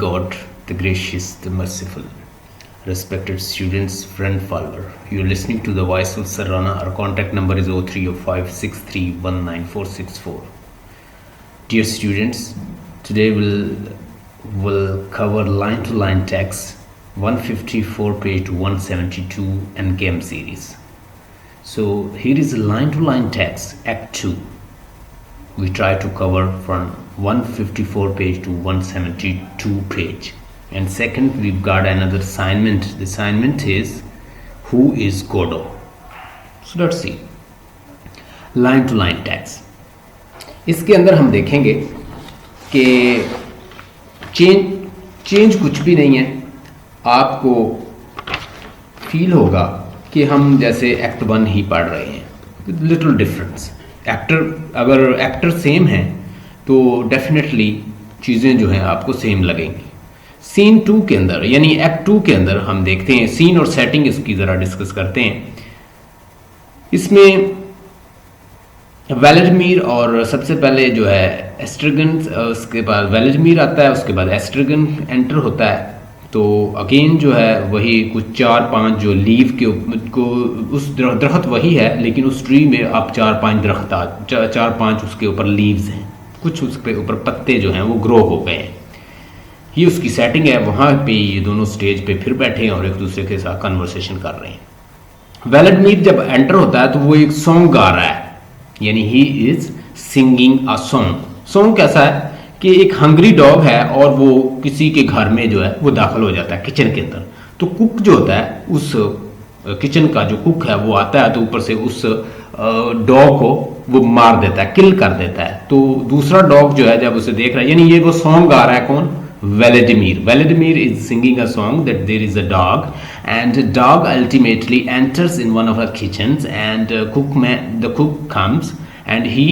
God, the gracious, the merciful. Respected students, friend, follower, you're listening to the voice of Sarana. Our contact number is 030563194664. Dear students, today we'll cover line-to-line text 154 page to 172 and game series. So here is a line-to-line text, Act 2. We try to cover from 154 page to 172 page. And second, we've got another assignment. The assignment is, who is Godot? So let's see. Line to line text. इसके अंदर हम देखेंगे कि change कुछ भी नहीं है. आपको फील होगा कि हम जैसे एक्ट 1 ही पढ़ रहे हैं. Little difference. अगर एक्टर सेम है तो डेफिनेटली चीज़ें जो हैं आपको सेम लगेंगी. सीन 2 के अंदर यानी एक्ट 2 के अंदर हम देखते हैं सीन और सेटिंग इसकी ज़रा डिस्कस करते हैं. इसमें वेलेडमीर और सबसे पहले जो है एस्ट्रगन, उसके बाद वेलेडमीर आता है, उसके बाद एस्ट्रगन एंटर होता है. तो अगेन जो है वही कुछ 4-5 जो लीव के को उस दरख्त वही है, लेकिन उस ट्री में आप 4-5 दरख्त 4-5 उसके ऊपर लीव्स हैं, कुछ उसके ऊपर पत्ते जो हैं वो ग्रो हो गए हैं. ये उसकी सेटिंग है. वहाँ पे ये दोनों स्टेज पे फिर बैठे हैं और एक दूसरे के साथ कन्वर्सेशन कर रहे हैं. वेलेडमीर जब एंटर होता है तो वो एक सॉन्ग गा रहा है, यानी he is singing a song. Song कैसा है कि एक हंग्री डॉग है और वो किसी के घर में जो है वो दाखिल हो जाता है किचन के अंदर. तो कुक जो होता है उस किचन का जो कुक है वो आता है तो ऊपर से उस डॉग को वो मार देता है, किल कर देता है. तो दूसरा डॉग जो है जब उसे देख रहा है, यानी ये वो सॉन्ग गा रहा है कौन? Vladimir. Vladimir is singing a song that there is a dog, and the dog ultimately enters in one of our kitchens, and the cook comes and he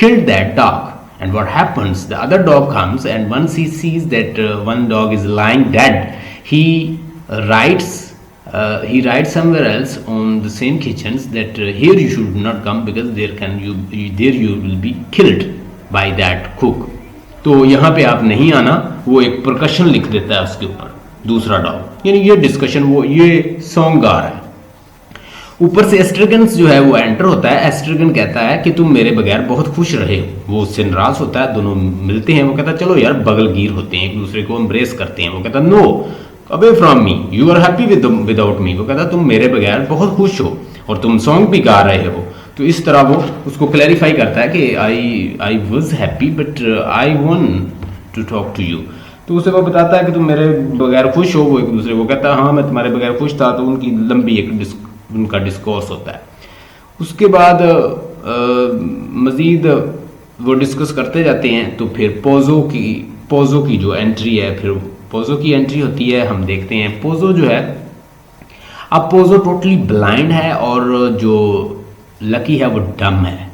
killed that dog. And what happens? The other dog comes, and once he sees that one dog is lying dead, he writes somewhere else on the same kitchens that here you should not come because there you will be killed by that cook. तो यहाँ पे आप नहीं आना. वो एक प्रकशन लिख देता है उसके ऊपर दूसरा डॉग. यानी ये डिस्कशन वो ये सॉन्ग गा रहा है. ऊपर से एस्ट्रगन जो है वो एंटर होता है. एस्ट्रगन कहता है कि तुम मेरे बगैर बहुत खुश रहे हो. वो उससे नाराज होता है. दोनों मिलते हैं. वो कहता है चलो यार बगलगीर होते हैं, एक दूसरे को एम्ब्रेस करते हैं. वो कहता है no, away from me, you are happy without me. वो कहता है तुम मेरे बगैर बहुत खुश हो और तुम सॉन्ग भी गा रहे हो. तो इस तरह वो उसको क्लैरिफाई करता है कि I was happy but I want to talk to you. तो उसे वो बताता है कि तुम मेरे बगैर खुश हो. वो एक दूसरे को कहता है हाँ मैं तुम्हारे बगैर खुश था. तो उनकी लंबी उनका डिस्कोर्स होता है. उसके बाद मज़ीद वो डिस्कस करते जाते हैं. तो फिर पोजो की जो एंट्री है, फिर पोजो की एंट्री होती है. हम देखते हैं पोजो जो है, अब पोजो टोटली ब्लाइंड है और जो लकी है वो डम है,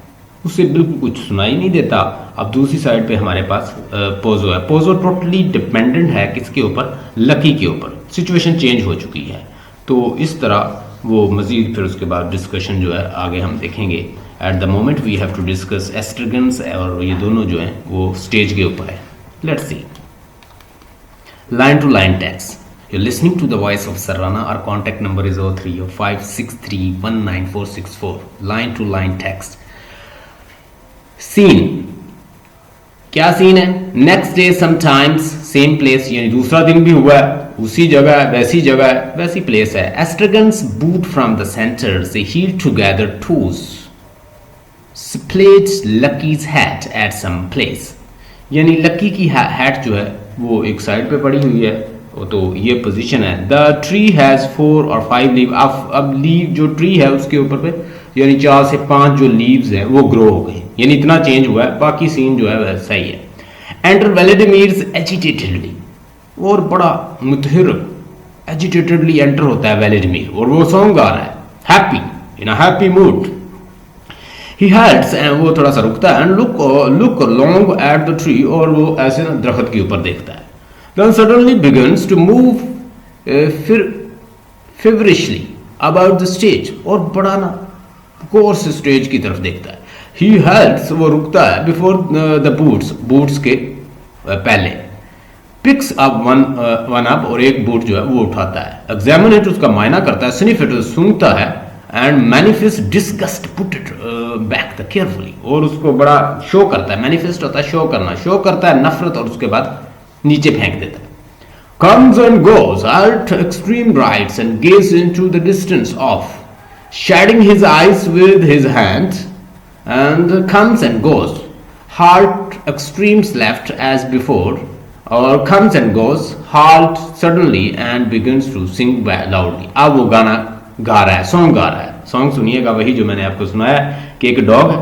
उसे बिल्कुल कुछ सुनाई नहीं देता. अब दूसरी साइड पे हमारे पास पोजो है. पोजो टोटली डिपेंडेंट है किसके ऊपर? लकी के ऊपर. सिचुएशन चेंज हो चुकी है. तो इस तरह वो मज़ीद फिर उसके बाद डिस्कशन जो है आगे हम देखेंगे. At the moment we have to discuss Estragon's, और ये दोनों जो हैं वो स्टेज के ऊपर है. Let's see. Line to line text. You're listening to the voice of Sarana. Our contact number is 030563194664. Line to line text. Scene. क्या सीन है? Next day sometimes same place, यानी दूसरा दिन भी हुआ है, उसी जगह है, वैसी प्लेस है. Estragon's boot from the centre से heel together toes split Lucky's hat at some place. यानी लकी की हैट जो है वो एक साइड पे पड़ी हुई है. तो ये पोजीशन है. The tree has 4 or 5 leave. अब लीव जो ट्री है उसके ऊपर पे यानी 4 से 5 जो लीव्स हैं वो ग्रो हो गए. यानी इतना चेंज हुआ है. बाकी सीन जो है वैसा ही है. एंटर वेलेडिमीर एजिटेटेडली, और बड़ा मुतहरक एजिटेटेडली एंटर होता है वेलेडिमीर और वो सॉन्ग गा रहा है happy, in a happy mood. He halts, वो थोड़ा सा रुकता है. And look long at the tree, और वो ऐसे ना दरख्त के ऊपर देखता है. Then suddenly begins to move feverishly about the stage, और बड़ा ना गौर से स्टेज की तरफ देखता है. He halts, वो रुकता है before the boots के पहले. पिक्स अप वन अप, और एक बूट जो है वो उठाता है, एग्जामिन इट, उसका मायना करता है, स्निफ इट, सूंघता है, and manifest disgust, put it back the carefully, और उसको बड़ा शो करता है, मैनिफेस्ट होता है शो करना, शो करता है नफरत, और उसके बाद नीचे फेंक देता है. Comes and goes at extreme rights and gazes into the distance off, shading his eyes with his hand, and comes and goes. Halt extremes left as before, or comes and goes, halt suddenly and begins to sing loudly. अब वो गाना गा रहा है, song गा रहा है. Song सुनिएगा वही जो मैंने आपको सुनाया कि एक डॉग है,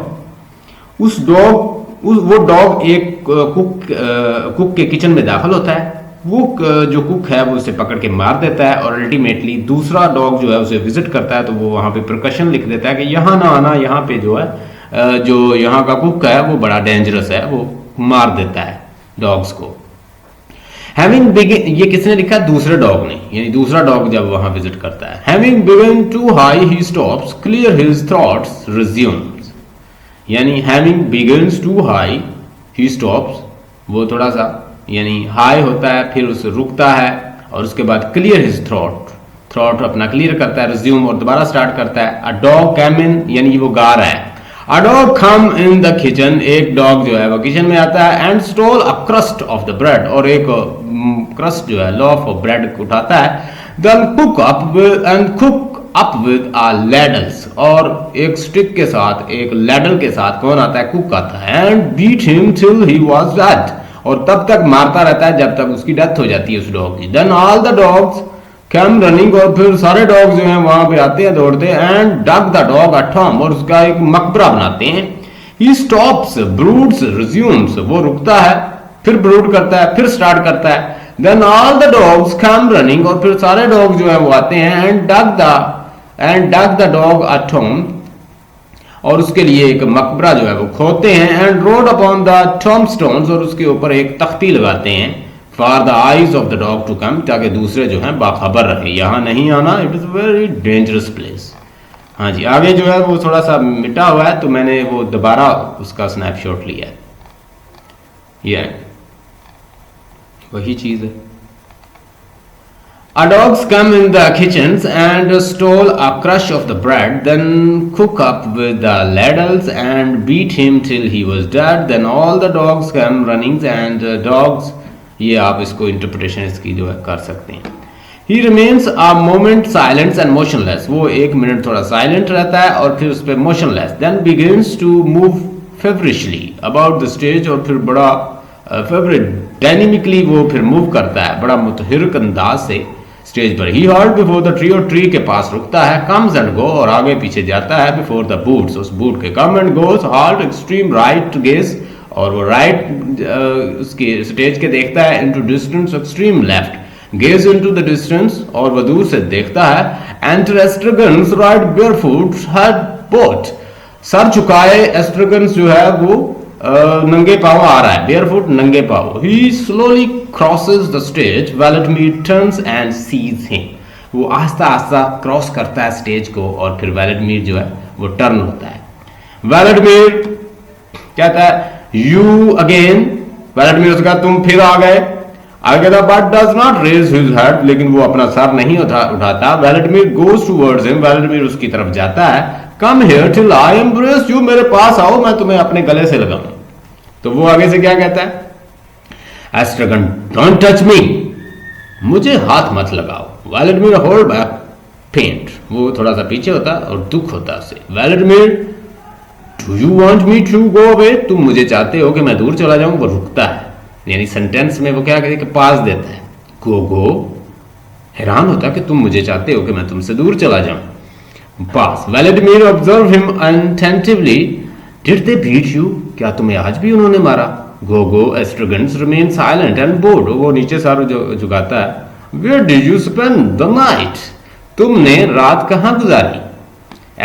वो डॉग एक कुक के किचन में दाखिल होता है. वो जो कुक है वो उसे पकड़ के मार देता है, और अल्टीमेटली दूसरा डॉग जो है उसे विजिट करता है, तो वो वहां पे प्रिकॉशन लिख देता है कि यहाँ ना आना, यहाँ पे जो है जो यहाँ का कुक है वो बड़ा डेंजरस है, वो मार देता है डॉग्स को. हैविंग बिगिन, ये किसने लिखा? दूसरे डॉग ने, यानी दूसरा डॉग जब वहां विजिट करता है. Having begun too high he stops, clear his thoughts, resumes. यानी having begins too high he stops, वो थोड़ा सा यानी हाई होता है, फिर उसे रुकता है, और उसके बाद क्लियर हिज थॉट अपना क्लियर करता है, रिज्यूम, और दोबारा स्टार्ट करता है. अ डॉग कैम इन, यानी वो गा रहा है. A dog come in the kitchen, एक डॉग जो है वो किचन में आता है, and stall a crust of the bread, और एक क्रस्ट जो है लॉफ ऑफ ब्रेड उठाता है. Then cook up with a ladles, और एक स्टिक के साथ, एक लैडल के साथ कौन आता है? कुक आता है. And beat him till he was dead, और तब तक मारता रहता है जब तक उसकी डेथ हो जाती है उस डॉग की. Then all the dogs come running, और फिर सारे डॉग जो हैं वहां पे आते हैं दौड़ते, and dug the dog a tomb, और उसका एक मकबरा बनाते हैं. ही स्टॉप्स, ब्रूड्स, रिज्यूम्स, वो रुकता है, फिर ब्रूड करता है, फिर स्टार्ट करता है. Then all the dogs come running, और फिर सारे डॉग जो है वो आते हैं, and dug the dog a tomb, और उसके लिए एक मकबरा जो है वो खोदते हैं. And wrote upon the tomb stones, और उसके ऊपर एक तख्ती लगाते हैं. For the eyes of the dog to come, ताकि दूसरे जो है बाखबर रहे, यहाँ नहीं आना, it is very dangerous place. हाँ जी, आगे जो है वो थोड़ा सा मिटा हुआ है, तो मैंने वो दोबारा उसका स्नैपशॉट लिया है. ये वही चीज है. A dogs come in the kitchens and stole a crush of the bread, then cook up with the ladles and beat him till he was dead. Then all the dogs come running and dogs, ये आप इसको interpretation इसकी जो है कर सकते हैं. He remains a moment silent and motionless. वो एक मिनट थोड़ा साइलेंट रहता है और फिर उस पर motionless. Then begins to move feverishly about the stage, और फिर बड़ा डायनेमिकली वो फिर मूव करता है बड़ा मुतहरिक अंदाज से स्टेज पर. ही हॉल्ट बिफोर द ट्री, और ट्री के पास रुकता है. कम्स एंड गो, और आगे पीछे जाता है. बिफोर द बूट्स, उस बूट के. Come and goes, halt extreme right gaze, और वो राइट उसके स्टेज के देखता है. Into distance extreme left, gaze into the distance, और वो दूर से देखता है. Enter Estragon's right barefoot, head bowed, सर झुकाए एस्ट्रगन्स जो है वो नंगे पांव आ रहा है. बेयरफुट, नंगे पांव. He slowly crosses the stage, Vladimir turns and sees him. वो आस्ता आस्ता क्रॉस करता है स्टेज को, और फिर वेलेडमीर जो है वो टर्न होता है. वेलेडमीर कहता है यू अगेन. वेलेडमीर उसका तुम फिर आ गए. आगे कहता but does not raise his head, लेकिन वो अपना सर नहीं उठाता. Vladimir goes towards him, Vladimir उसकी तरफ जाता है. Come here till I embrace you, मेरे पास आओ, मैं तुम्हें अपने गले से लगाऊं. तो वो आगे से क्या कहता है? एस्ट्रगन डोंट टच मी, मुझे हाथ मत लगाओ. वेलेडमीर होल्ड बैक फेंट, वो थोड़ा सा पीछे होता और दुख होता उसे. Vladimir do you want me to go away, तुम मुझे चाहते हो कि मैं दूर चला जाऊं. वो रुकता है, यानी सेंटेंस में वो क्या कहते हैं कि पास देता है. गो, हैरान होता है कि तुम मुझे चाहते हो कि मैं तुमसे दूर चला जाऊं. पास. Vladimir observe him attentively, did they beat you, क्या तुम्हें आज भी उन्होंने मारा. Go, Estragon's remain silent and bored, वो नीचे सारू झुकाता है. Where did you spend the night, तुमने रात कहां गुजारी.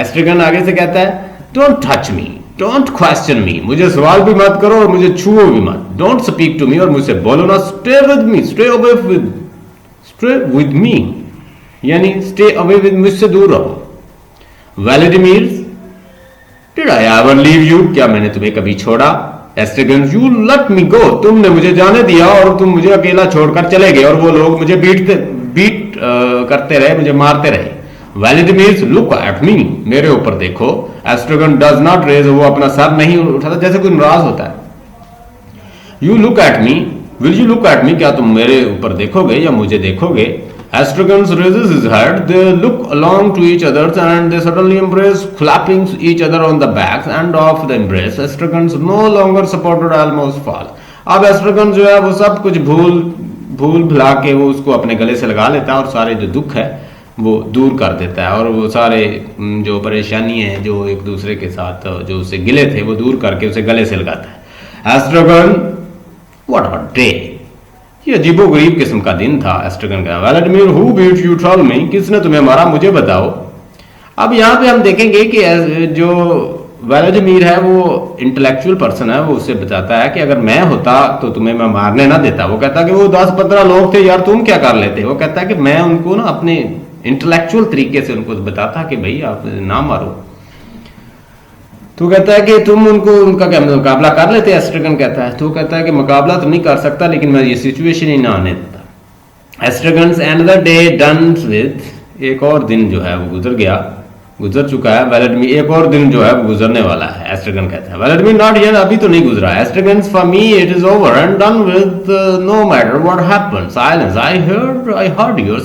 एस्ट्रगन आगे से कहता है don't touch me, don't question me, मुझे सवाल भी मत करो और मुझे छुओ भी मत. डोंट स्पीक टू मी, और मुझसे बोलो ना. Stay with me, stay with me, यानी स्टे अवे विद, मुझसे दूर रहो. Vladimir did I ever leave you, क्या मैंने तुम्हें कभी छोड़ा. एस्ट्रिगन्स, यू लेट मी गो, तुमने मुझे जाने दिया और तुम मुझे अकेला छोड़कर चले गए और वो लोग मुझे बीट करते रहे, मुझे मारते रहे। व्लादिमीर, लुक एट मी, मेरे ऊपर देखो। एस्ट्रिगन डज नॉट रेज, वो अपना सर नहीं उठाता जैसे कोई नाराज होता है। You look at me, will you look at me, क्या तुम मेरे ऊपर देखोगे या मुझे देखोगे? Estragon raises his head, they look along to each other and they suddenly embrace, clapping each other on the backs, and of the embrace, Estragon no longer supported almost fall. अब एस्ट्रगन जो है वो सब कुछ भूल भुला के वो उसको अपने गले से लगा लेता है और सारे जो दुख है वो दूर कर देता है और वो सारे जो परेशानी है जो एक दूसरे के साथ जो उससे गिले थे वो दूर करके उसे गले से लगाता है। एस्ट्रगन, व्हाट अ डे, ये अजीबो गरीब किस्म का दिन था। एस्ट्रगन का, Vladimir, who beat you, tell me, किसने तुम्हें मारा, मुझे बताओ। अब यहाँ पे हम देखेंगे कि जो व्लादिमीर है वो इंटेलेक्चुअल पर्सन है, वो उससे बताता है कि अगर मैं होता तो तुम्हें मैं मारने ना देता। वो कहता है कि वो 10-15 लोग थे यार, तुम क्या कर लेते। वो कहता है कि मैं उनको ना अपने इंटेलेक्चुअल तरीके से उनको बताता कि भाई आप ना मारो। तो कहता है कि तुम उनका क्या मुकाबला कर लेते। एस्ट्रगन कहता है, तो कहता है कि मुकाबला तो नहीं कर सकता लेकिन मैं ये सिचुएशन ही ना आने देता। एस्ट्रगन्स एनदर डे डन विद, एक और दिन जो है वो गुजर चुका है। व्लादिमीर, एक और दिन जो है वो गुजरने वाला है। एस्ट्रगन कहता है, व्लादिमीर, नॉट येट, अभी तो नहीं गुजरा। Estragon's, for me it is over and done with, no matter what happened, silence, I heard your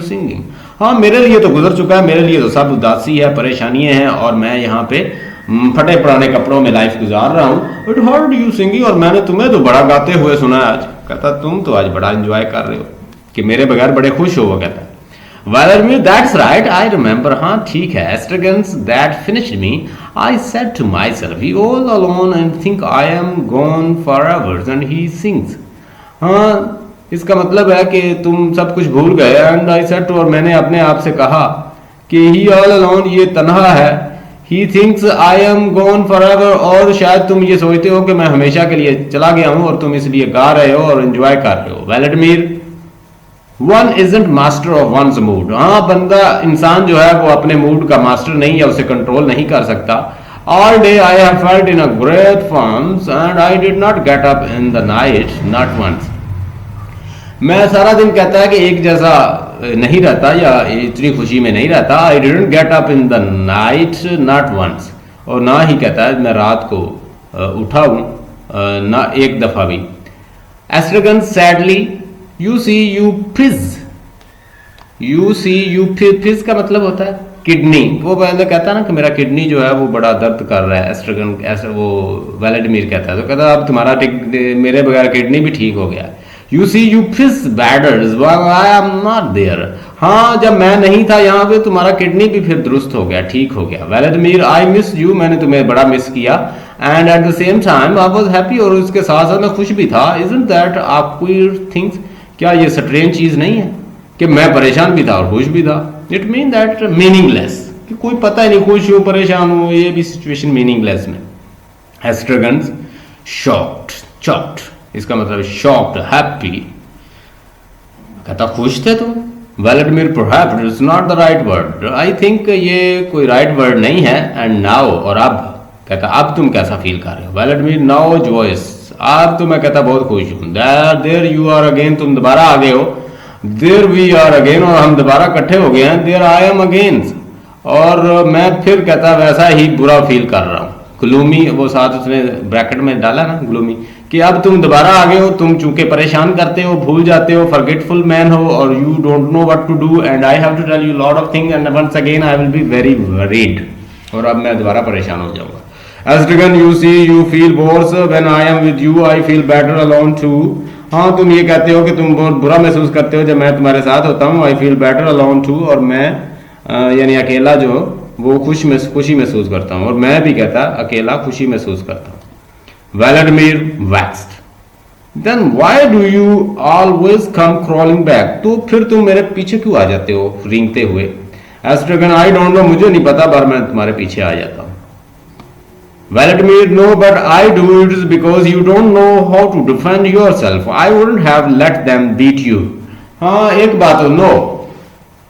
singing. हाँ, मेरे लिए तो गुजर चुका है, मेरे लिए तो सब उदासी है, परेशानियां हैं और मैं यहाँ पे फटे पुराने कपड़ों में लाइफ गुजार रहा हूँ। इट हर्ड यू सिंगिंग, और मैंने तुम्हें तो बड़ा गाते हुए सुना है आज। कहता तुम तो आज बड़ा एंजॉय कर रहे हो कि मेरे बगैर बड़े खुश हो। वो कहता है, Vladimir, that's right, I remember, हाँ ठीक है। Estragon's, that finished me, I said to myself, he all alone and think I am gone forever and he sings. हाँ, इसका मतलब है कि तुम सब कुछ भूल गए। एंड आई सेड, और मैंने अपने आप से कहा कि ही ऑल अलोन, ये तन्हा है। He thinks I am gone forever, और शायद तुम ये सोचते हो कि मैं हमेशा के लिए चला गया हूं और तुम इसलिए गा रहे हो और एंजॉय कर रहे हो। Vladimir, one isn't master of one's mood, हाँ बंदा इंसान जो है वो अपने मूड का मास्टर नहीं है, उसे कंट्रोल नहीं कर सकता। All day I have felt in a great funs and I did not get up in the night, not once. मैं सारा दिन कहता है कि एक जैसा नहीं रहता या इतनी खुशी में नहीं रहता। I didn't get up in the night not once, और ना ही कहता है मैं रात को उठा हूं ना एक दफा भी। एस्ट्रगन, सैडली, यू सी यू फिज का मतलब होता है किडनी। वो पहले कहता है ना कि मेरा किडनी जो है वो बड़ा दर्द कर रहा है। एस्ट्रगन ऐसा वो व्लादिमीर कहता है, तो कहता है अब तुम्हारा मेरे बगैर किडनी भी ठीक हो गया। You see you fish batters while I am not there, हाँ जब मैं नहीं था यहाँ पे तुम्हारा किडनी भी फिर दुरुस्त हो गया, ठीक हो गया। व्लादिमीर, आई मिस यू, मैंने तुम्हें बड़ा मिस किया। And at the same time I was happy, और उसके साथ साथ मैं खुश भी था। इजंट दैट ऑकवर्ड थिंग्स, क्या ये स्ट्रेंज चीज नहीं है कि मैं परेशान भी था और खुश भी था। इट मीन दैट मीनिंगलेस, कि कोई पता ही नहीं खुश हूँ परेशान हूँ, ये भी सिचुएशन मीनिंगलेस में। एस्ट्रगन्स, शॉक्ड, इसका मतलब शॉक्ड, हैप्पी, कहता खुश थे तुम। Vladimir, perhaps it's not the right word, I think ये कोई राइट वर्ड नहीं है। एंड नाउ, और अब, कहता अब तुम कैसा फील कर रहे हो। व्लादिमीर, नाउ जॉयस, अब तो मैं कहता बहुत खुश हूँ। देयर यू आर अगेन, तुम दोबारा आ गए हो। देयर वी आर अगेन, और हम दोबारा इकट्ठे हो गए हैं। देयर आई एम अगेन, और मैं फिर कहता वैसा ही बुरा फील कर रहा हूँ। ग्लूमी, वो साथ उसने ब्रैकेट में डाला ना ग्लूमी, कि अब तुम दोबारा आ गए हो, तुम चूंकि परेशान करते हो, भूल जाते हो, फॉरगेटफुल मैन हो, और you don't know what to do and I have to tell you lot of things and once again I will be very worried, और अब मैं दोबारा परेशान हो जाऊंगा। Estragon, you see you feel worse when I am with you, I feel better alone too, हाँ तुम ये कहते हो कि तुम बहुत बुरा महसूस करते हो जब मैं तुम्हारे साथ होता हूँ। I feel better alone too, और मैं यानी अकेला जो वो खुशी महसूस करता हूँ, और मैं भी कहता अकेला खुशी महसूस करता हूँ। Vladimir, waxed, then why do you always come crawling back, तो फिर तुम मेरे पीछे क्यों आ जाते हो रेंगते हुए। एस्ट्रगन, आई डोंट नो, मुझे नहीं पता, पर मैं तुम्हारे पीछे आ जाता हूँ। Vladimir, no but I do, it is because you don't know how to defend yourself, I wouldn't have let them beat you. हाँ एक बात हो, नो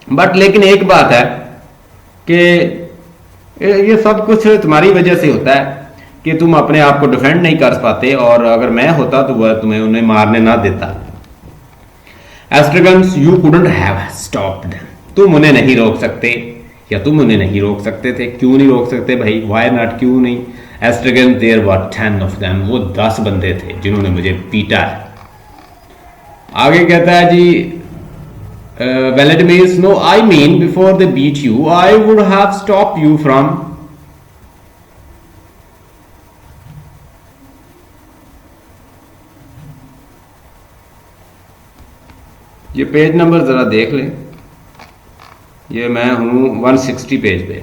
बट, लेकिन एक बात है कि ये सब कुछ तुम्हारी वजह से होता है कि तुम अपने आप को डिफेंड नहीं कर पाते, और अगर मैं होता तो वह तुम्हें उन्हें मारने ना देता। एस्ट्रगन्स यू कुडंट हैव स्टॉप्ड, तुम उन्हें नहीं रोक सकते, या तुम उन्हें नहीं रोक सकते थे। क्यों नहीं रोक सकते भाई, वाई नॉट, क्यों नहीं। एस्ट्रगन देयर वर 10 ऑफ देम, वो 10 बंदे थे जिन्होंने मुझे पीटा है। आगे कहता है जी Vladimir, no, I mean before they beat you, I would have stopped you from. ये पेज नंबर ज़रा देख लें, ये मैं हूँ 160 पेज पे,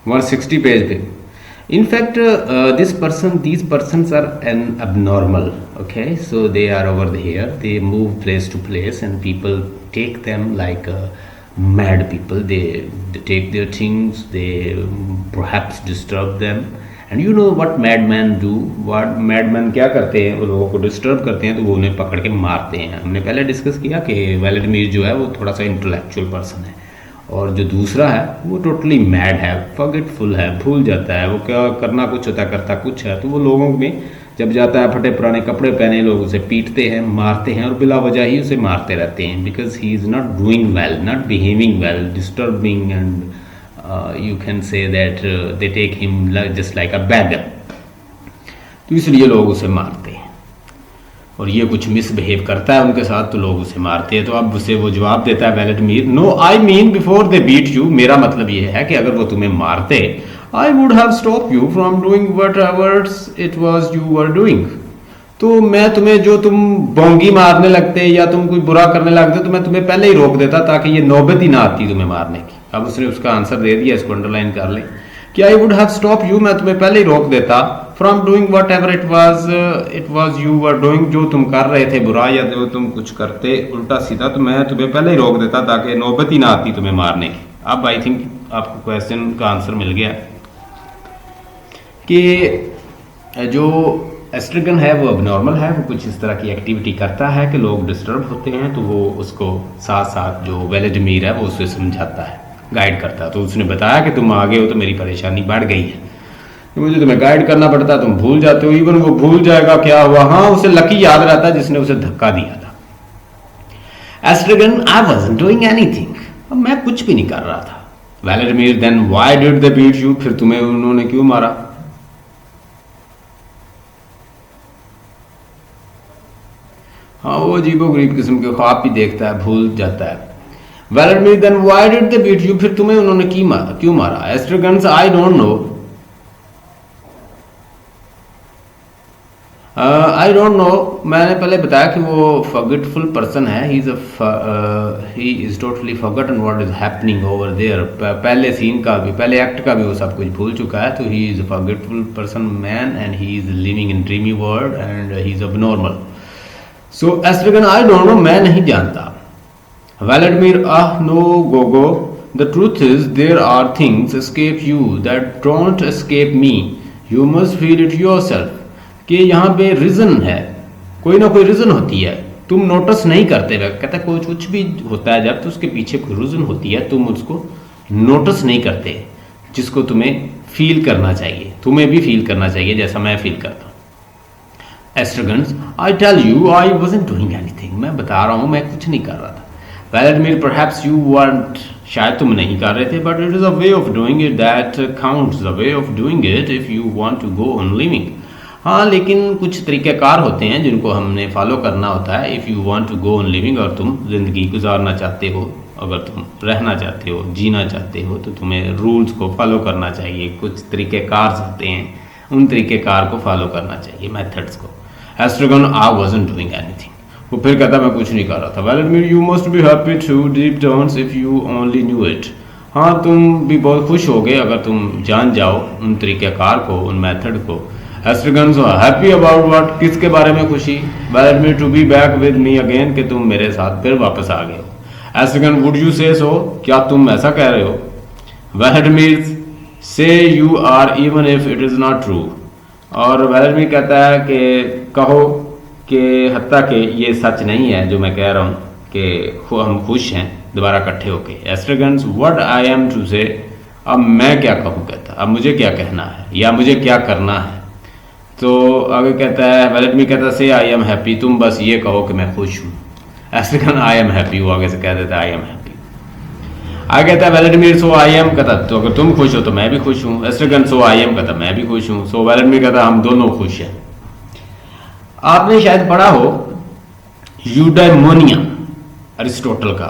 160 पेज पे। In fact, these persons are an abnormal. Okay, so they are over here. They move place to place, and people take them like mad people. They take their things. They perhaps disturb them. And you know what madmen do? What madmen क्या करते हैं? वो लोगों को disturb करते हैं तो वो उन्हें पकड़ के मारते हैं। हमने पहले डिस्कस किया कि व्लादिमीर जो है वो थोड़ा सा इंटेलेक्चुअल पर्सन है, और जो दूसरा है वो टोटली मैड है, फॉरगेटफुल है, भूल जाता है, वो क्या करना कुछ होता है, करता कुछ है। तो वो लोगों में जब जाता है, फटे पुराने कपड़े पहने लोग उसे पीटते हैं, मारते हैं, और बिला वजह ही उसे मारते रहते हैं, because he is not doing well, not behaving well, disturbing, and you can say that they take him just like a beggar. तो इसलिए लोग उसे मारते हैं, और ये कुछ मिसबिहेव करता है उनके साथ तो लोग उसे मारते हैं। तो अब उसे वो जवाब देता है Vladimir, no I mean before they beat you, मेरा मतलब ये है कि अगर वो तुम्हें मारते, I would have stop you from doing whatever it was you were doing. तो मैं तुम्हें, जो तुम बोंगी मारने लगते या तुम कोई बुरा करने लगते, तो मैं तुम्हें पहले ही रोक देता ताकि ये नौबत ही ना आती तुम्हें मारने की। अब उसने उसका आंसर दे दिया, इसको अंडरलाइन कर ले कि आई वुड हैव स्टॉप यू, मैं तुम्हें पहले ही रोक देता, from doing whatever it was you were doing, जो तुम कर रहे थे बुरा या जो तुम कुछ करते उल्टा सीधा, तो मैं तुम्हें पहले ही रोक देता ताकि नौबत ही ना आती तुम्हें मारने की। अब आई थिंक आपको क्वेश्चन का आंसर मिल गया कि जो एस्ट्रगन है वो अबनॉर्मल है, वो कुछ इस तरह की एक्टिविटी करता है कि लोग डिस्टर्ब होते हैं, तो वो उसको साथ साथ जो व्लादिमीर है वो उसे समझाता है, गाइड करता है। तो उसने बताया कि तुम आगे हो तो मेरी परेशानी बढ़ गई है, तो मुझे तुम्हें गाइड करना पड़ता है, तुम भूल जाते हो। इवन वो भूल जाएगा क्या हुआ, हाँ उसे लकी याद रहता है जिसने उसे धक्का दिया था। Estragon, I wasn't doing anything, मैं कुछ भी नहीं कर रहा था। Vladimir, then why did they beat you, फिर तुम्हें उन्होंने क्यों मारा। हाँ वो अजीबोगरीब किस्म के ख्वाब भी देखता है, भूल जाता है। Vladimir, then why did they beat you, फिर तुम्हें उन्होंने क्यों मारा। Estragon, I don't know, I don't know, मैंने पहले बताया कि वो फॉरगेटफुल पर्सन है, he is totally forgotten what is happening over there. पहले सीन का भी, पहले एक्ट का भी वो सब कुछ भूल चुका है। तो he is a forgetful person man, and he is living in dreamy world, and he is abnormal. So Estragon, I don't know, मैं नहीं जानता। Vladimir, no Gogo, the truth is there are things escape you that don't escape me, you must feel it yourself. कि यहाँ पे reason है, कोई ना कोई रीज़न होती है, तुम नोटिस नहीं करते। कहता है कोई कुछ भी होता है जब, तो उसके पीछे कोई रीज़न होती है, तुम उसको नोटिस नहीं करते, जिसको तुम्हें फील करना चाहिए, तुम्हें भी फील करना चाहिए जैसा मैं फील करता हूँ। Estragon's, I tell you I wasn't doing anything, मैं बता रहा हूँ मैं कुछ नहीं कर रहा था। व्लादिमीर, परहैप्स यू वांट, शायद तुम नहीं कर रहे थे, but it is a way of doing it that counts, the way of doing it if you want to go on living. हाँ लेकिन कुछ तरीक़ेकार होते हैं जिनको हमने फॉलो करना होता है। If you want to go on living, और तुम ज़िंदगी गुजारना चाहते हो, अगर तुम रहना चाहते हो, जीना चाहते हो, तो तुम्हें रूल्स को फॉलो करना चाहिए। कुछ तरीक़ेकार होते हैं, उन तरीक़ेकार को फॉलो करना चाहिए, मेथड्स को। Estragon, I wasn't doing anything, वो फिर कहता मैं कुछ नहीं कर रहा था। Vladimir, you must be happy too deep down if you only knew it, हाँ तुम भी बहुत खुश होगे अगर तुम जान जाओ उन तरीक़ेकार को, उन मेथड को। एस्ट्रगन, हैप्पी अबाउट व्हाट, किसके बारे में खुशी। Vladimir, to be back with me again, कि तुम मेरे साथ फिर वापस आ गए हो। एस्ट्रगन, वुड यू से सो, क्या तुम ऐसा कह रहे हो। Vladimir, say you are even if it is not true, और व्लादिमीर कहता है कि कहो कि हत्ता कि ये सच नहीं है जो मैं कह रहा हूँ कि हम खुश हैं दोबारा इकट्ठे होके। एस्ट्रगन, व्हाट आई एम टू से, अब मैं क्या कहूँ, कहता अब मुझे क्या कहना है या मुझे क्या करना है। तो आगे कहता है वेलेडमीर कहता है से आई एम हैप्पी, तुम बस ये कहो कि मैं खुश हूँ। एस्ट्रिगन आई एम हैप्पी, वो आगे से कह देता है आई एम हैप्पी। आगे कहता है वेलेडमीर सो आई एम, कहता तो अगर तुम खुश हो तो मैं भी खुश हूँ। एस्ट्रिगन सो आई एम, कहता मैं भी खुश हूँ। सो वेलेडमीर कहता हम दोनों खुश हैं। आपने शायद पढ़ा हो यूडाइमोनिया अरिस्टोटल का,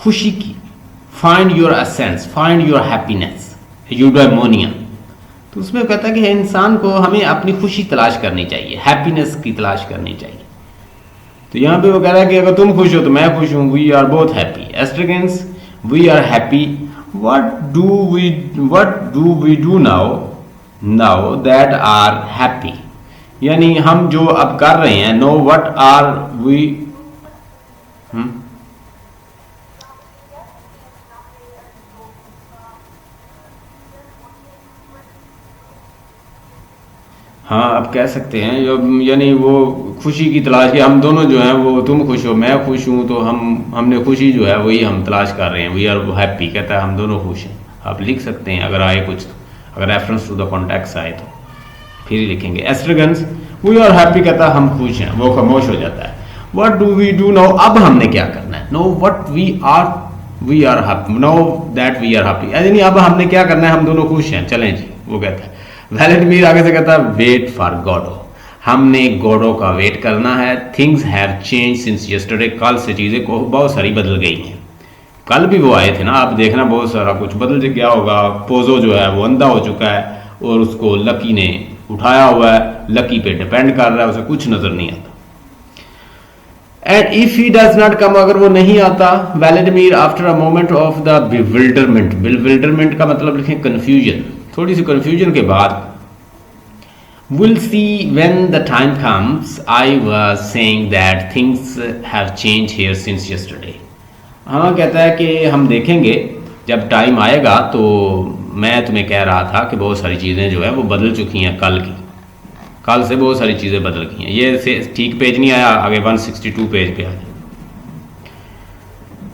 खुशी की, find your essence, find your happiness, eudaimonia. तो उसमें कहता है कि इंसान को हमें अपनी खुशी तलाश करनी चाहिए, हैप्पीनेस की तलाश करनी चाहिए। तो यहाँ पे वो कह रहा है कि अगर तुम खुश हो तो मैं खुश हूँ, we are both happy. Estragon's we are happy, what do we do now that are happy, यानी हम जो अब कर रहे हैं, नो व्हाट आर वी, हाँ आप कह सकते हैं, यानी वो खुशी की तलाश है। हम दोनों जो हैं वो, तुम खुश हो मैं खुश हूँ, तो हमने खुशी जो है वही हम तलाश कर रहे हैं। वी आर हैप्पी, कहता है हम दोनों खुश हैं। आप लिख सकते हैं अगर आए कुछ तो, अगर रेफरेंस टू द कॉन्टेक्स्ट आए तो फिर ही लिखेंगे। एस्ट्रिगन्स वी आर हैप्पी, कहता है हम खुश हैं, वो खामोश हो जाता है। What do we do now, अब हमने क्या करना है। No what we are happy, no that we are happy, यानी अब हमने क्या करना है, हम दोनों खुश हैं, चलें जी। वो कहता है वेलेडमीर आगे से कहता है वेट फॉर गॉडो, हमने गॉडो का वेट करना है। Things have change since yesterday, कल से चीज़ें को बहुत सारी बदल गई हैं। कल भी वो आए थे ना, आप देखना बहुत सारा कुछ बदल गया होगा। पोजो जो है वो अंधा हो चुका है और उसको लकी ने उठाया हुआ है, लकी पे डिपेंड कर रहा है, उसे कुछ नजर नहीं आता। And if he does not come, अगर वो नहीं आता, Vladimir after a moment of the bewilderment, bewilderment का मतलब लिखें कंफ्यूजन, थोड़ी सी कंफ्यूजन के बाद, will see when the time comes, I was saying that things have change here since yesterday. हाँ कहता है कि हम देखेंगे जब टाइम आएगा, तो मैं तुम्हें कह रहा था कि बहुत सारी चीज़ें जो है वो बदल चुकी हैं, कल से बहुत सारी चीज़ें बदल गई हैं। ये से ठीक पेज नहीं आया, आगे 162 पेज पे आ जाए।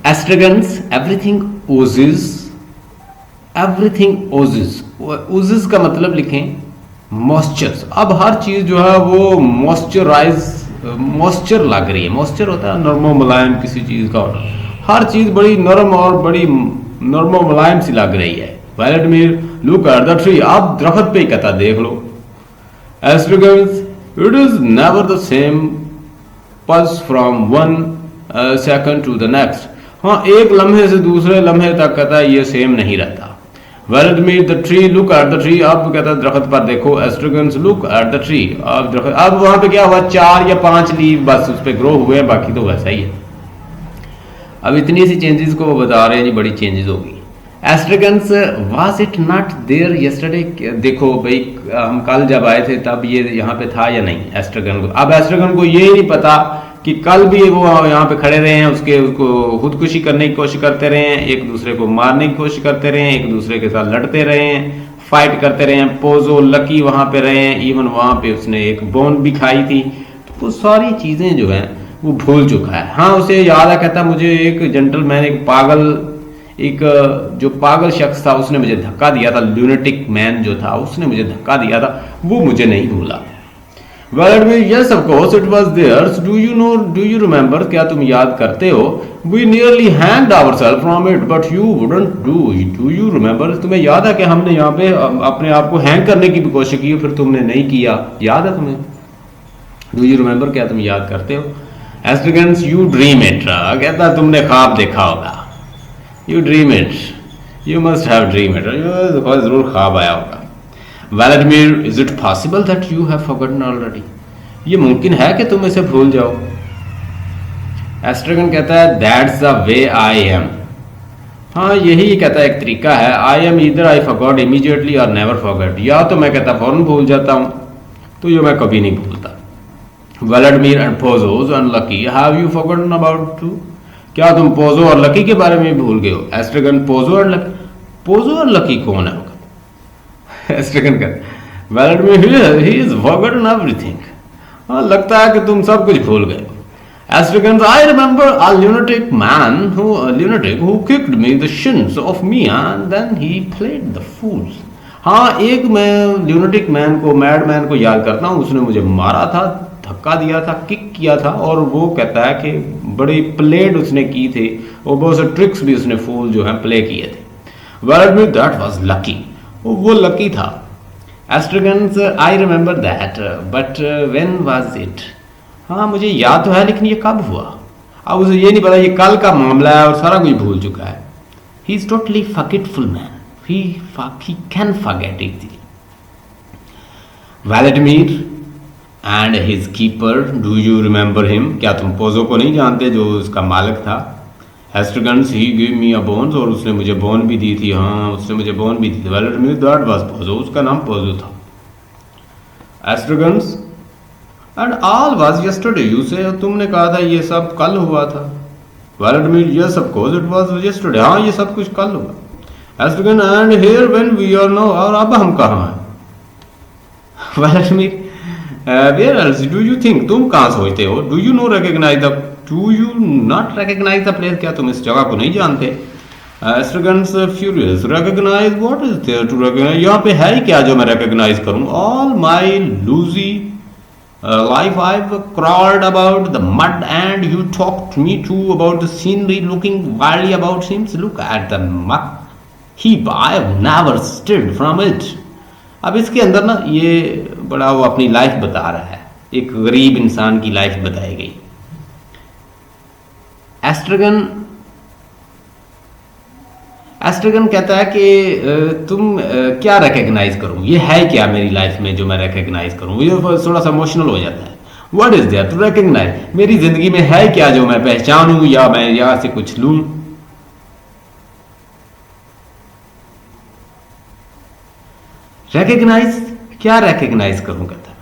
एस्ट्रिगन्स एवरीथिंग ओजेस, एवरीथिंग ओजेस, ओजेस का मतलब लिखें मॉइस्चर। अब हर चीज़ जो है वो मॉइस्चर लग रही है। मॉइस्चर होता है नरमो मुलायम किसी चीज़ का होना, हर चीज़ बड़ी नरम और बड़ी नरमो मुलायम सी लग रही है। Vladimir look at the tree, आप दरख्त पे ही कहता देख लो। Estragons it is never the same pulse from one second to the next, हाँ एक लम्हे से दूसरे लम्हे तक कहता है ये सेम नहीं रहता। Vladimir the tree look at the tree, अब कहता है दरख्त पर देखो। एस्ट्रिगन्स लुक एट द ट्री, अब दरख्त, अब वहां पे क्या हुआ, 4 या 5 लीव बस उस पर ग्रो हुए हैं, बाकी तो वैसा ही है। अब इतनी सी चेंजेस को वो बता रहे हैं जी, बड़ी चेंजेस होगी। Estragons was it not there yesterday, देखो भाई हम कल जब आए थे तब ये यहाँ पे था या नहीं एस्ट्रिगन को। अब एस्ट्रिगन को ये नहीं पता कि कल भी वो यहाँ पे खड़े रहे हैं, उसको खुदकुशी करने की कोशिश करते रहे हैं, एक दूसरे को मारने की कोशिश करते रहे हैं, एक दूसरे के साथ लड़ते रहे हैं, फाइट करते रहे हैं। पोजो लकी वहाँ पे रहे हैं, इवन वहाँ पे उसने एक बोन भी खाई थी। तो वो सारी चीज़ें जो हैं वो भूल चुका है। हाँ उसे याद है, कहता मुझे एक जेंटलमैन, एक जो पागल शख्स था उसने मुझे धक्का दिया था, ल्यूनेटिक मैन जो था उसने मुझे धक्का दिया था, वो मुझे नहीं भूला। Vladimir yes of course it was there, do you remember, क्या तुम याद करते हो। We nearly hanged ourself from it but you wouldn't do you remember, तुम्हें याद है कि हमने यहाँ पे अपने आप को हैंग करने की भी कोशिश की, फिर तुमने नहीं किया, याद है तुम्हें। डू यू रिमेंबर, क्या तुम याद करते हो। एस्ट्रिगन्स यू ड्रीम इट, कहता तुमने ख्वाब देखा होगा। You dream it, you must have dream it, जरूर ख्वाब आया होगा। Vladimir is it possible that you have forgotten already, ये मुमकिन है कि तुम इसे भूल जाओ। एस्ट्रिगन कहता है that's the way I am, हाँ यही कहता है एक तरीका है। I am either I forgot immediately और नेवर फॉरगेट, या तो मैं कहता फौरन भूल जाता हूँ, तो ये मैं कभी नहीं भूलता। Vladimir and Pozzos and Lucky have you forgotten about to, क्या तुम पोजो और लकी के बारे में भूल गए हो। एस्ट्रिगन पोजो और लकी कौन है। एस्ट्रिगन कहता Vladimir he is forgotten everything, हाँ लगता है कि तुम सब कुछ भूल गए। Estragon I remember a lunatic man who kicked me the shins of me and then he played the fools, हाँ, एक मैं ल्यूनेटिक मैन को, मैड मैन को याद करता हूँ, उसने मुझे मारा था, धक्का दिया था, किक किया था, और वो कहता है कि बड़ी प्लेड उसने की थी और बहुत से ट्रिक्स भी उसने फूल जो है प्ले किए थे। Well admit that was Lucky, वो लकी था। Estragons I remember that but when was it. हाँ मुझे याद तो है, लेकिन ये कब हुआ? अब उसे ये नहीं पता, ये कल का मामला है और सारा कुछ भूल चुका है। He is totally forgetful man, he can forget easily. Vladimir and his keeper, do you remember him? क्या तुम पोजो को नहीं जानते, जो उसका मालिक था? Estragons, he gave me a bones, और उसने मुझे बोन भी दी थी। हाँ उसने मुझे बोन भी दी थी। Vladimir, that was पोजो, उसका नाम पोजो था। Estragons and all was yesterday, you say, तुमने कहा था ये सब कल हुआ था। Vladimir, yes of course it was yesterday, हाँ ये सब कुछ कल हुआ। Estragon, and here when we are now, और अब हम कहाँ हैं? Vladimir, where else do you think, तुम कहाँ सोचते हो? Do you not recognize the place, क्या तुम इस जगह को नहीं जानते? Estragon's furious, recognize, what is there to recognize? यहाँ पे है ही क्या जो मैं recognize करूँ? All my loosey life I've crawled about the mud and you talked me too about the scenery looking wildly about him. Look at the muck heap, I have never stirred from it. अब इसके अंदर ना ये बड़ा वो अपनी life बता रहा है, एक गरीब इंसान की लाइफ बताई गई। एस्ट्रगन कहता है कि तुम क्या रिकग्नाइज करूं, ये है क्या मेरी लाइफ में जो मैं रिकग्नाइज करूं? ये थोड़ा सा इमोशनल हो जाता है। What is there to recognise, मेरी जिंदगी में है क्या जो मैं पहचानूं या मैं यहां से कुछ लूं? रिकग्नाइज, क्या रिकग्नाइज करूं? कहता है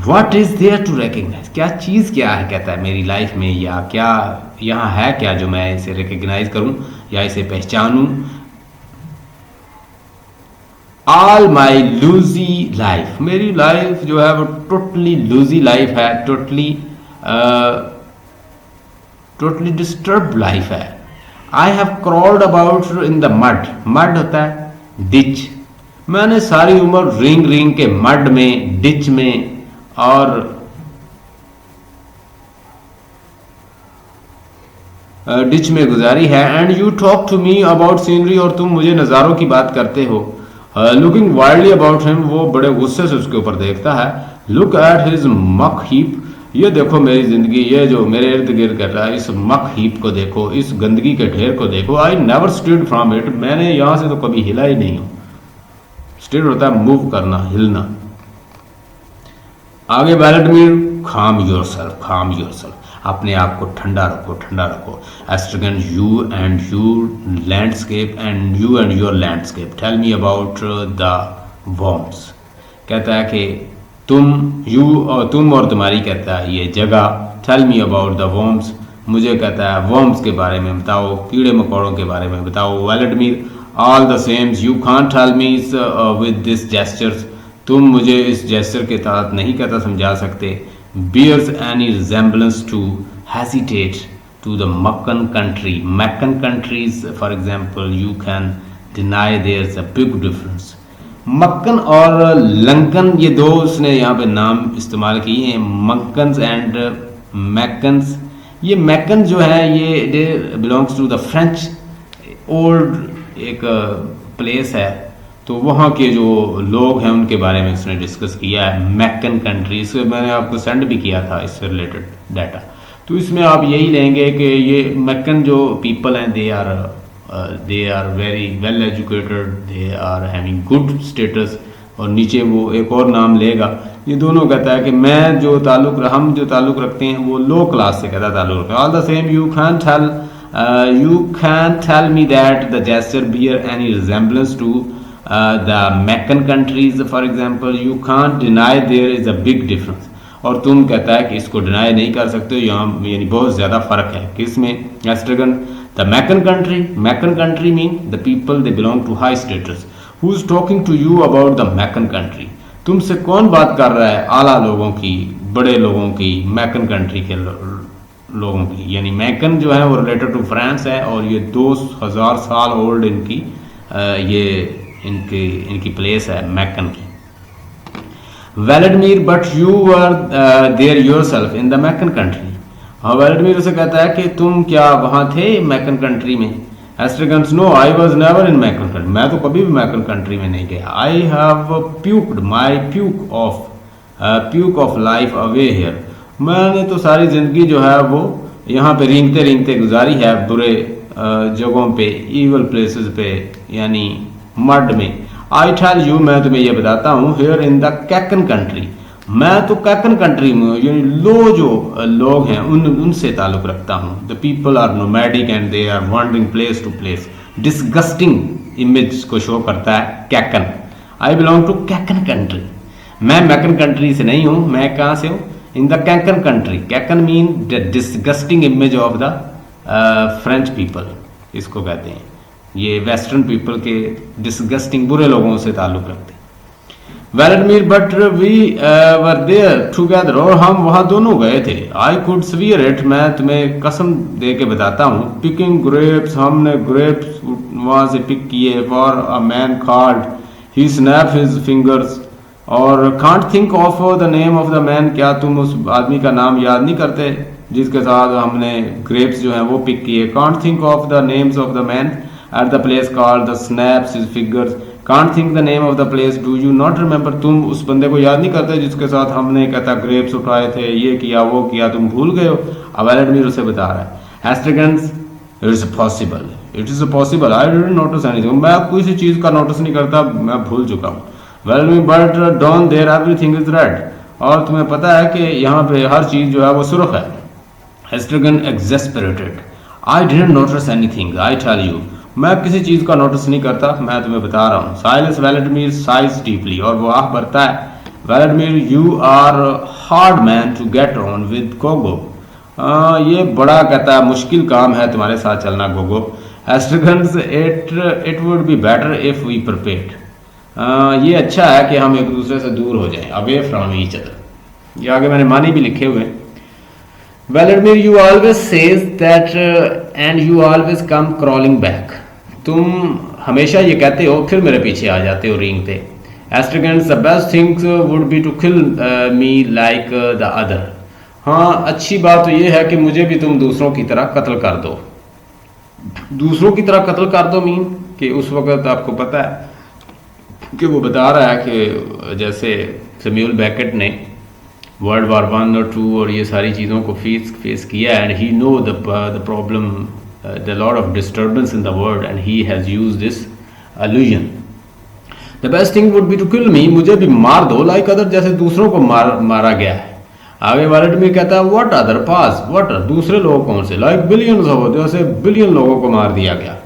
what is there to recognise, क्या चीज क्या है, कहता है मेरी लाइफ में, या क्या यहां है क्या जो मैं इसे रिकग्नाइज करूं या इसे पहचानूं? ऑल माई लूजी लाइफ, मेरी लाइफ जो है वो टोटली लूजी लाइफ है, टोटली डिस्टर्ब लाइफ है। I have crawled about in the mud, mud होता है डिच, मैंने सारी उम्र रिंग रिंग के मड में, डिच में और डिच में गुजारी है। And you talk to me about scenery, और तुम मुझे नज़ारों की बात करते हो। लुकिंग वाइल्डली अबाउट हिम, वो बड़े गुस्से से उसके ऊपर देखता है। लुक एट हिज मक हीप, ये देखो मेरी जिंदगी, ये जो मेरे इर्द गिर्द कर रहा है, इस मक हीप को देखो, इस गंदगी के ढेर को देखो। I never stood from it, मैंने यहां से तो कभी हिला ही नहीं हूं। स्टिर होता है मूव करना, हिलना। आगे व्लादिमीर, calm yourself, अपने आप को ठंडा रखो। एस्ट्रगन, you and your landscape, tell me about the worms, कहता है कि तुम और तुम्हारी, कहता है ये जगह। tell me about the worms, मुझे कहता है worms के बारे में बताओ, कीड़े मकोड़ों के बारे में बताओ। Vladimir, all the same you can't tell me with this gestures, तुम मुझे इस जेस्चर के तहत नहीं कहता समझा सकते। bears any resemblance to hesitate to the Meccan country, Meccan countries for example, you can deny there's a big difference। मक्कन और लंकन, ये दो उसने यहाँ पे नाम इस्तेमाल किए हैं, मक्कन्स एंड मैकन्स। ये मैकन जो है ये belongs to the French old एक प्लेस है, तो वहाँ के जो लोग हैं उनके बारे में उसने डिस्कस किया है। मैकन कंट्री, इसमें मैंने आपको सेंड भी किया था इससे रिलेटेड डाटा, तो इसमें आप यही लेंगे कि ये मैकन जो पीपल हैं they are very well educated, they are having good status, और नीचे वो एक और नाम लेगा। ये दोनों कहता है कि हम जो ताल्लुक रखते हैं वो लो क्लास से कहता है ताल्लुक रखते हैं। All the same you can tell me that the gesture bear any resemblance to the Meccan countries for example, you can't deny there is a big difference, और तुम कहता है कि इसको डिनाई नहीं कर सकते, यहाँ यानी बहुत ज़्यादा फ़र्क है किसमें? Estragon, the Macon country mean the people they belong to high status, who is talking to you about the Macon country, तुमसे कौन बात कर रहा है आला लोगों की, बड़े लोगों की, मैकन कंट्री के लोगों की। यानी मैकन जो है वो रिलेटेड टू फ्रांस है, और ये 2000 साल ओल्ड इनकी ये इनकी प्लेस है मैकन की। Vladimir but you were there yourself in the Macon country. हाँ, वेलेडमीर उसे कहता है कि तुम क्या वहाँ थे मैकन कंट्री में। Estragons no I was never in Macon country. मैं तो कभी भी मैकन कंट्री में नहीं गया। I have puked my puke of life away here. मैंने तो सारी ज़िंदगी जो है वो यहाँ पे रेंगते रेंगते गुजारी है बुरे जगहों पे, ईवल प्लेसेस पे, यानी मड में। आई टेल यू, मैं तुम्हें ये बताता हूँ, here in the Cackon country, मैं तो कैकन कंट्री में यानी लो जो लोग हैं उनसे ताल्लुक़ रखता हूँ। The people are nomadic and they are wandering place to place. Disgusting image को शो करता है Cackon. I belong to Cackon country. मैं मैकन कंट्री से नहीं हूँ। मैं कहाँ से हूँ? In the Cackon country. Cackon mean the disgusting image of the French people, इसको कहते हैं। ये वेस्टर्न पीपल के डिस्गस्टिंग बुरे लोगों से ताल्लुक़ रखते हैं। Vladimir but we were there together, और हम वहाँ दोनों गए थे। आई कुड स्वीयर इट, मैं तुम्हें कसम दे के बताता हूँ। पिकिंग ग्रेप्स, हमने ग्रेप्स वहाँ से पिक किए। For a man called, he snap his fingers, और can't think of the name of the man, क्या तुम उस आदमी का नाम याद नहीं करते जिसके साथ हमने ग्रेप्स जो हैं वो पिक किए। Can't think of the names of the man at the place called the snaps his fingers, can't think the name of the place, do you not remember, तुम उस बंदे को याद नहीं करते जिसके साथ हमने कहता ग्रेप्स उठाए थे, ये किया वो किया, तुम भूल गए हो। अब वेलेडमीर उसे बता रहा है। Estragons, it is possible, it is possible, I didn't notice anything, मैं किसी चीज का नोटिस नहीं करता, मैं भूल चुका हूँ। Vladimir but down there everything is red, और तुम्हें पता है कि यहाँ पे हर चीज जो है वो सुर्ख है। Estragon exasperated, I didn't notice anything, I tell you, मैं किसी चीज का नोटिस नहीं करता, मैं तुम्हें बता रहा हूँ। साइलेंस वेलेडमीर साइज डीपली, और वो आह भरता है। Vladimir, you are hard man to get on with Gogo, ये बड़ा कहता है मुश्किल काम है तुम्हारे साथ चलना Gogo. Estragons, it would be better if we prepared, ये अच्छा है कि हम एक दूसरे से दूर हो जाएं, अवे फ्रॉम ईच अदर। ये आगे मैंने मानी भी लिखे हुए हैं। Vladimir, you always says that and you always come crawling back, तुम हमेशा ये कहते हो फिर मेरे पीछे आ जाते हो रेंगते। Estragons, the best things would be to kill me like the other, हाँ अच्छी बात तो ये है कि मुझे भी तुम दूसरों की तरह कत्ल कर दो। दूसरों की तरह कत्ल कर दो मीन कि उस वक्त आपको पता है कि वो बता रहा है कि जैसे सैमुअल बेकेट ने वर्ल्ड वार 1 और 2 और ये सारी चीज़ों को फेस किया, and he know the problem, the lot of disturbance in the world, and he has used this allusion. The best thing would be to kill me, मुझे भी मार दो लाइक अदर, जैसे दूसरों को मारा गया है। आगे वेलेडमीर कहता है व्हाट अदर पास, व्हाट दूसरे लोग कौन से, लाइक बिलियंस ऑफ, जैसे बिलियन लोगों को मार दिया गया।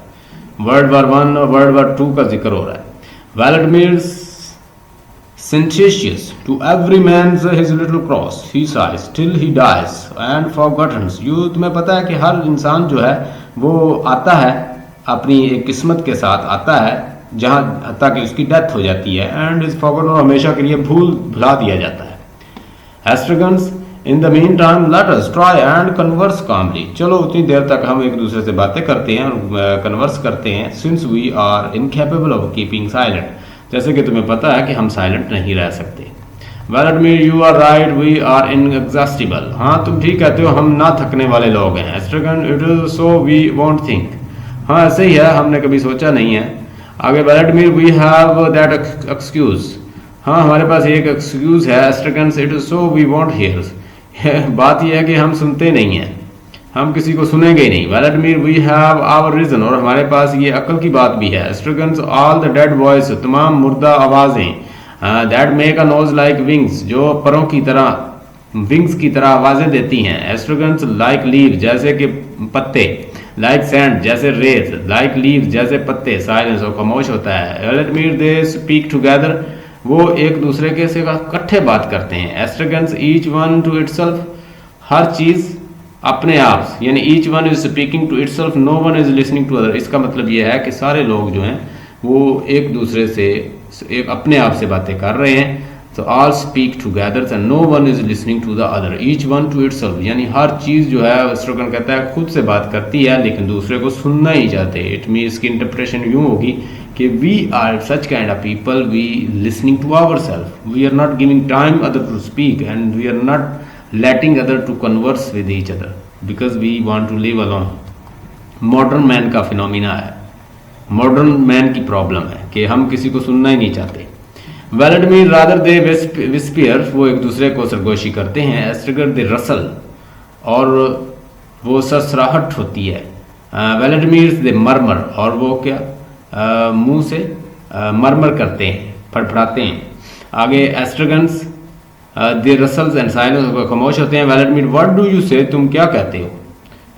वर्ल्ड वार 1 और वर्ल्ड वार 2 का जिक्र हो रहा है। Vladimir, sententious, to every man's his little cross, he sighs till he dies and forgotten you, तुम्हें पता है कि हर इंसान जो है वो आता है अपनी एक किस्मत के साथ आता है जहाँ हत्ता कि उसकी डेथ हो जाती है, एंड इज फॉरगॉटन, और हमेशा के लिए भुला दिया जाता है। Estragons, in the mean time let us try and converse calmly, चलो उतनी देर तक हम एक दूसरे से बातें करते हैं और कन्वर्स करते हैं। Since we are incapable of keeping silent, जैसे कि तुम्हें पता है कि हम साइलेंट नहीं रह सकते। Vladimir, you are right, we are inexhaustible, हाँ तुम ठीक कहते हो, हम ना थकने वाले लोग हैं। Estragon, it is so we won't think, हाँ ऐसे ही है, हमने कभी सोचा नहीं है। आगे Vladimir, we have that excuse, हाँ हमारे पास एक एक्सक्यूज है। Estragon, it is so we won't hear, बात यह है कि हम सुनते नहीं हैं, हम किसी को सुनेंगे ही नहीं। Vladimir, we have our reason, और हमारे पास ये अकल की बात भी है। Estragons, all the dead voices, तमाम मुर्दा आवाजें, that make a noise like wings, जो परों की तरह विंग्स की तरह आवाजें देती हैं। एस्ट्रेगन्स, लाइक लीव, जैसे कि पत्ते, लाइक सैंड, जैसे रेत, लाइक लीव, जैसे पत्ते। साइलेंस, और खामोश होता है। वेलेडमीर, दे स्पीक टुगेदर, वो एक दूसरे के से इकट्ठे बात करते हैं। Estragons, each one to itself, हर चीज अपने आप, यानी each one is speaking to itself, no one is listening to other, इसका मतलब यह है कि सारे लोग जो हैं वो एक दूसरे से एक अपने आप से बातें कर रहे हैं। तो all speak together and no one is listening to the other, each one to itself, यानी हर चीज़ जो है एस्ट्रेगन कहता है खुद से बात करती है लेकिन दूसरे को सुनना ही चाहते। इट मीन्स की इंटरप्रिटेशन यूँ होगी कि we are such kind of people, we listening to our self, we are not giving time other to speak and we are not letting other to converse with each other because we want to live alone. Modern man का phenomena है, modern man की problem है कि हम किसी को सुनना ही नहीं चाहते। वेलेडमिर रादर दे विस्पियर, वो एक दूसरे को सरगोशी करते हैं। एस्ट्रिगर दे रसल, और वो सरसराहट होती है। वेलेडमिर दे मरमर, और वो क्या मुंह से मरमर करते हैं, फड़फड़ाते हैं। आगे एस्ट्रगन्स दे रसल्स एंड साइलेंस, खामोश होते हैं। वेलेडमिर व्हाट डू यू से, तुम क्या कहते हो।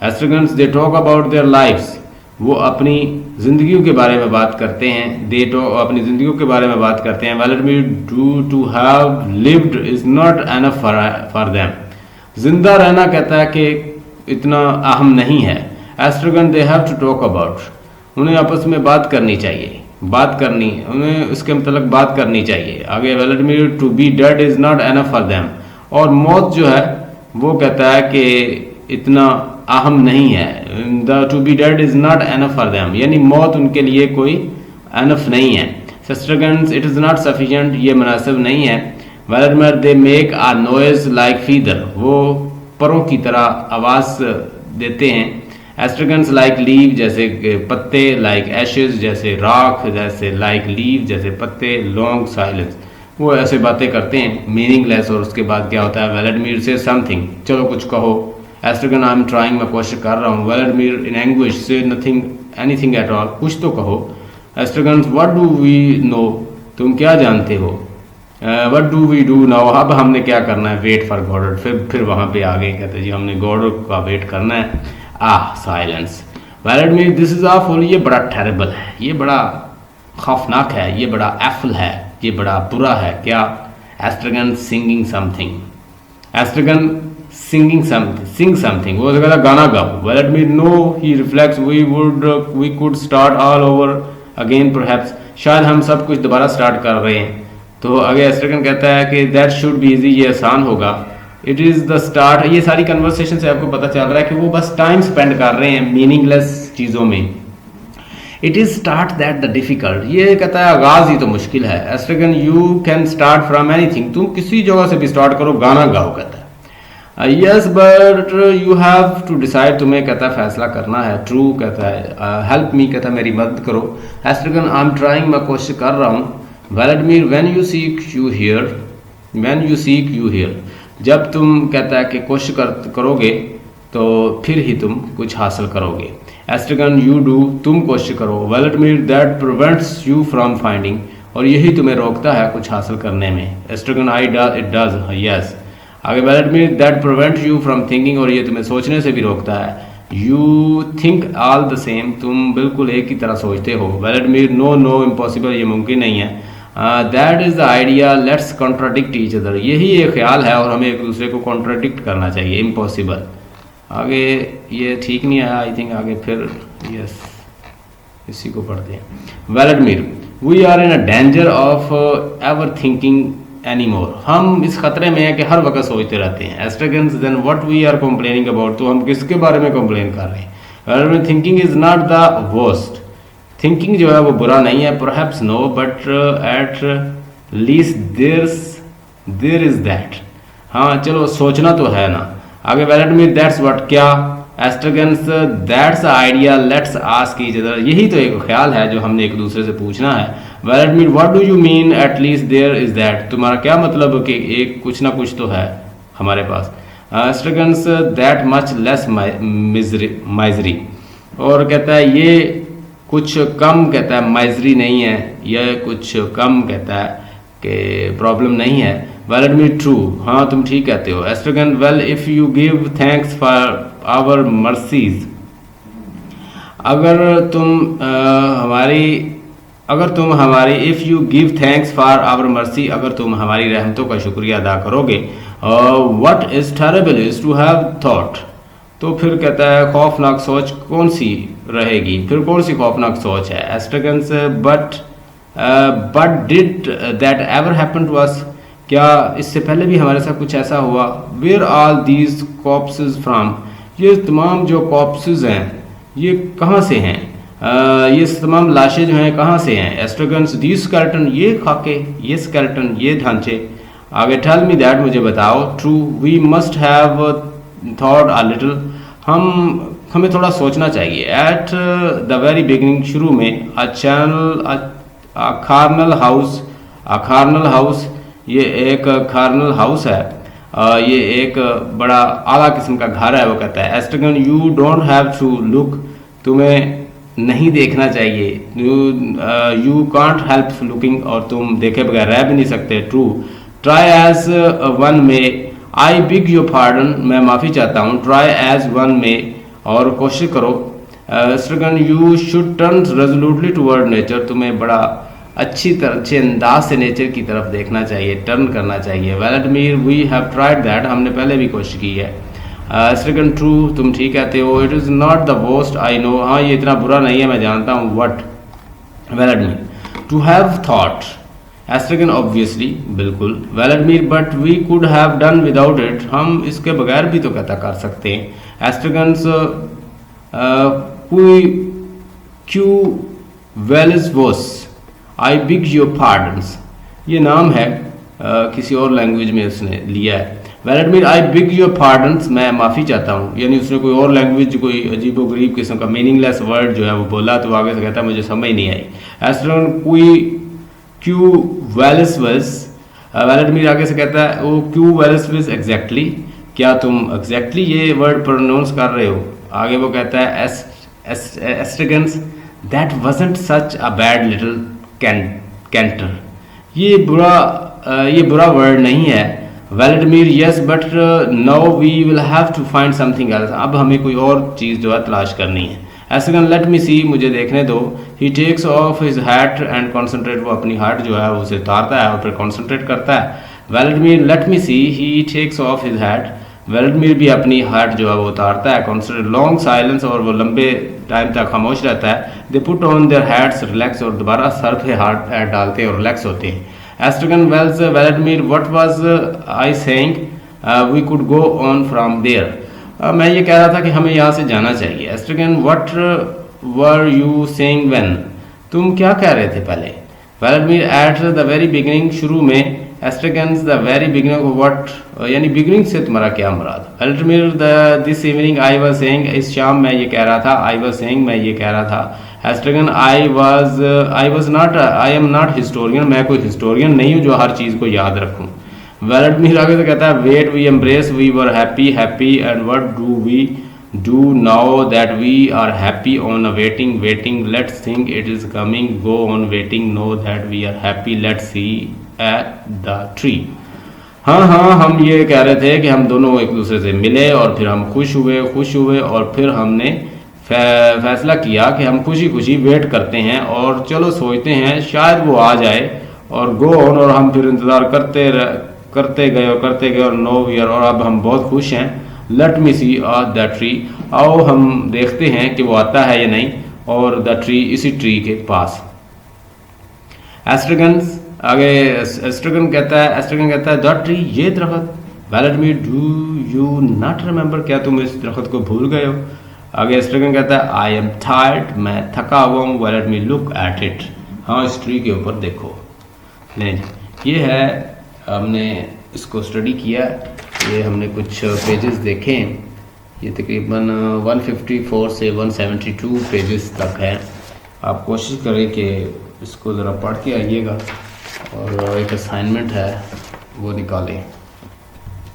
Estragons they talk about their lives, वो अपनी ज़िंदगियों के बारे में बात करते हैं। दे टॉक, अपनी ज़िंदगियों के बारे में बात करते हैं। Vladimir do to have lived is not enough for them, जिंदा रहना कहता है कि इतना अहम नहीं है। Estragon they have to talk about, उन्हें आपस में बात करनी चाहिए, बात करनी, उन्हें उसके मतलब बात करनी चाहिए। आगे Vladimir to be dead is not enough for them, और मौत जो है वो कहता है कि इतना अहम नहीं है। The two be dead is not enough for them, यानी मौत उनके लिए कोई एनफ नहीं है। एस्ट्रगन्स इट इज़ नॉट सफिशिएंट, ये मुनासिब नहीं है। वेलेडमिर they make a noise like feather, वो परों की तरह आवाज़ देते हैं। एस्ट्रगन्स लाइक लीव, जैसे पत्ते, लाइक एशेज, जैसे राख, जैसे लाइक लीव, जैसे पत्ते। लॉन्ग साइलेंस, वो ऐसे बातें करते हैं मीनिंगलेस, और उसके बाद क्या होता है। वेलेडमिर से समथिंग, चलो कुछ कहो। एस्ट्रगन आई एम ट्राइंग, मैं कोशिश कर रहा हूँ। Vladimir in anguish say nothing anything at all, कुछ तो कहो। Estragons what do we know, तुम क्या जानते हो। What do we do now, अब हमने क्या करना है। वेट फॉर गॉड, फिर वहाँ पे आ गए, कहते जी हमने गॉड का वेट करना है। साइलेंस। वेलेडमिर दिस इज ऑफुल, ये बड़ा टेरेबल है, ये बड़ा खौफनाक है, ये बड़ा एफल है, ये बड़ा बुरा है। क्या। Estragon singing something, Estragon singing sing something, वो कहता गाना गाओ। Vladimir no, he reflects, we could start all over again perhaps, शायद हम सब कुछ दोबारा स्टार्ट कर रहे हैं। तो आगे एस्ट्रगन कहता है कि दैट शुड बी इजी, ये आसान होगा। इट इज़ द स्टार्ट, ये सारी कन्वर्सेशन से आपको पता चल रहा है कि वो बस टाइम स्पेंड कर रहे हैं मीनिंगलेस चीज़ों में। It is start that the difficult, ये कहता है आगाज़ ही तो मुश्किल है। Estragon you can start from anything, तुम किसी जगह से भी स्टार्ट करो, गाना गाओ, कहता है। Yes but you have to decide, तुम्हें कहता है फैसला करना है। ट्रू, कहता है। हेल्प मी, कहता है मेरी मदद करो। एस्ट्रगन आई एम ट्राइंग, मैं कोशिश कर रहा हूँ। Vladimir when you seek you hear, when you seek you hear, जब तुम कहता है कि कोशिश करोगे तो फिर ही तुम कुछ हासिल करोगे। एस्ट्रगन यू डू, तुम कोशिश करो। Vladimir that prevents you from finding, और यही तुम्हें रोकता है कुछ हासिल करने में। Estragon I does, it does, yes. आगे Vladimir that prevent you from thinking, और ये तुम्हें सोचने से भी रोकता है। You think all the same, तुम बिल्कुल एक ही तरह सोचते हो। वेलेडमिर नो नो इम्पॉसिबल, ये मुमकिन नहीं है। That is the idea, let's contradict each other, यही एक ख्याल है और हमें एक दूसरे को कॉन्ट्राडिक्ट करना चाहिए। इम्पॉसिबल, आगे ये ठीक नहीं आया आई थिंक, आगे फिर यस इसी को पढ़ते हैं। Vladimir we are in a danger of ever thinking any more, हम इस खतरे में हैं कि हर वक्त सोचते रहते हैं। Estragons then what we are complaining about, तो हम किसके बारे में कंप्लेन कर रहे हैं। Vladimir thinking is not the worst, thinking जो है वो बुरा नहीं है। Perhaps no but at least there is that, हाँ चलो सोचना तो है ना। आगे वेलेडमिर दैट्स व्हाट, क्या। Estragons that's idea, let's ask each other, यही तो एक ख्याल है जो हमने एक दूसरे से पूछना है। Vladimir what do you mean at least there is that, तुम्हारा क्या मतलब कि एक कुछ ना कुछ तो है हमारे पास। एस्ट्रगन्स दैट मच लेस माइजरी, और कहता है ये कुछ कम, कहता है माइजरी नहीं है, यह कुछ कम, कहता है कि प्रॉब्लम नहीं है। वेलेडमिर ट्रू, हाँ तुम ठीक कहते हो। Estragon well if you give thanks for our mercies, अगर तुम हमारी if you give thanks for our mercy, अगर तुम हमारी रहमतों का शुक्रिया अदा करोगे। What is terrible is to have thought, तो फिर कहता है खौफनाक सोच कौन सी रहेगी, फिर कौन सी खौफनाक सोच है। Estragons but did that ever happen to us, क्या इससे पहले भी हमारे साथ कुछ ऐसा हुआ। Where all these corpses from, ये तमाम जो कॉप्सेस हैं ये कहाँ से हैं। ये तमाम लाशें जो हैं कहाँ से हैं? एस्ट्रोगन्स दी स्केलेटन, ये खाके, ये स्केलेटन, ये ढांचे। आगे टेल मी दैट, मुझे बताओ। True, we must have thought a little, हमें थोड़ा सोचना चाहिए। एट द वेरी बिगिनिंग, शुरू में, अ खारनल हाउस, ये एक खारनल हाउस है, ये एक बड़ा आला किस्म का घर है। वो कहता है Estragon you don't have to look, तुम्हें नहीं देखना चाहिए। यू कांट हेल्प लुकिंग, और तुम देखे बगैर रह भी नहीं सकते। ट्रू, ट्राई एज वन में, आई बिग योर पार्डन, मैं माफ़ी चाहता हूँ। ट्राई एज वन में, और कोशिश करो। Estragon you should turn resolutely toward nature, तुम्हें बड़ा अच्छे अंदाज से नेचर की तरफ देखना चाहिए, टर्न करना चाहिए। Vladimir, we have tried that, हमने पहले भी कोशिश की है। एस्ट्रोगन ट्रू, तुम ठीक कहते हो। It is not the worst I know, हाँ ये इतना बुरा नहीं है, मैं जानता हूँ। What? Vladimir, to have thought. Estragon obviously, बिल्कुल। Vladimir, but we could have done without it, हम इसके बगैर भी तो कहता कर सकते हैं। एस्ट्रोगन्स क्यू वेल्स वोस, आई बिग योर पार्डन्स, ये नाम है, किसी और लैंग्वेज में उसने लिया है। Vladimir, I beg your pardons, मैं माफ़ी चाहता हूँ, यानी उसने कोई और लैंग्वेज, कोई अजीब व गरीब किस्म का मीनिंगलेस वर्ड जो है वो बोला, तो आगे से कहता है मुझे समझ नहीं आई। एस्ट्रोगन क्यू वेल्स वस, व्लादिमीर आगे से कहता है वो क्यू वेल्स वस एग्जैक्टली, क्या तुम एग्जैक्टली ये वर्ड प्रोनाउंस कर रहे हो? आगे वो कहता है Estragons that wasn't such a bad little canter, ये बुरा वर्ड नहीं है। Vladimir, yes but now we will have to find something else, अब हमें कोई और चीज़ जो है तलाश करनी है। एस्ट्रोगन, लेट मी सी, मुझे देखने दो। He takes off his hat and concentrate, वो अपनी हैट जो है उसे उतारता है और फिर कॉन्सेंट्रेट करता है। Vladimir, let me see, he takes off his hat, Vladimir भी अपनी हैट जो है वो उतारता है। कॉन्सेंट्रेट, लॉन्ग साइलेंस, और वो लंबे टाइम तक खामोश रहता है। They put on their hats, relax, और दोबारा सर पे हैट डालते हैं और रिलैक्स होते हैं। Estragon, wells Vladimir, what was I saying, we could go on from there, मैं ये कह रहा था कि हमें यहाँ से जाना चाहिए। Estragon, what were you saying when, तुम क्या कह रहे थे पहले? Vladimir, at the very beginning, शुरू में। Estragon, the very beginning of what, यानी बिगिनिंग से तुम्हारा क्या मुराद? Vladimir, this evening I was saying, इस शाम मैं ये कह रहा था। आई वाज सेइंग, मैं ये कह रहा था। एस्ट्रोगन, आई एम नॉट हिस्टोरियन, मैं कोई हिस्टोरियन नहीं हूँ जो हर चीज़ को याद रखूँ। व्लादिमीर आगे से कहता है wait, we embrace, we were happy, and what do we do now that we are happy on a waiting, let's think it is coming, go on waiting, no that we are happy, let's see at the tree. हाँ, हम ये कह रहे थे कि हम दोनों एक दूसरे से मिले और फिर हम खुश हुए और फिर हमने फैसला किया कि हम खुशी खुशी वेट करते हैं और चलो सोचते हैं शायद वो आ जाए, और गो ऑन, और हम फिर इंतज़ार करते गए और नो वी आर, और अब हम बहुत खुश हैं। Late me see the tree, आओ हम देखते हैं कि वो आता है या नहीं, और द ट्री, इसी ट्री के पास। एस्ट्रोगन आगे, एस्ट्रोगन कहता है द ट्री, ये दरख्त। Vladimir, do you not remember, क्या तुम इस दरख्त को भूल गए हो? आगे एस्ट्रोगन कहता है आई एम टायर्ड, मैं थका हुआ हूँ। व्लादिमीर, लुक एट इट, हाँ इस ट्री के ऊपर देखो। नहीं, ये है, हमने इसको स्टडी किया, ये हमने कुछ पेजेस देखे, ये तकरीबन 154 से 172 पेजेस तक है। आप कोशिश करें कि इसको ज़रा पढ़ के आइएगा, और एक असाइनमेंट है वो निकालें।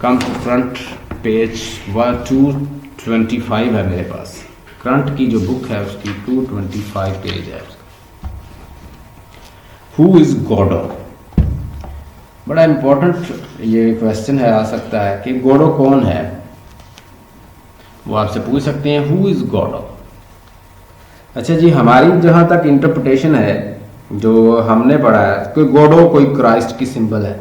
कम टू फ्रंट, पेज 225 है मेरे पास, करंट की जो बुक है उसकी 225 पेज है। हु इज़ गोडो, बड़ा इम्पोर्टेंट ये क्वेश्चन है, आ सकता है कि गोडो कौन है, वो आपसे पूछ सकते हैं। Who is गोडो? अच्छा जी, हमारी जहाँ तक इंटरप्रिटेशन है जो हमने पढ़ा है, कोई गोडो कोई क्राइस्ट की सिंबल है,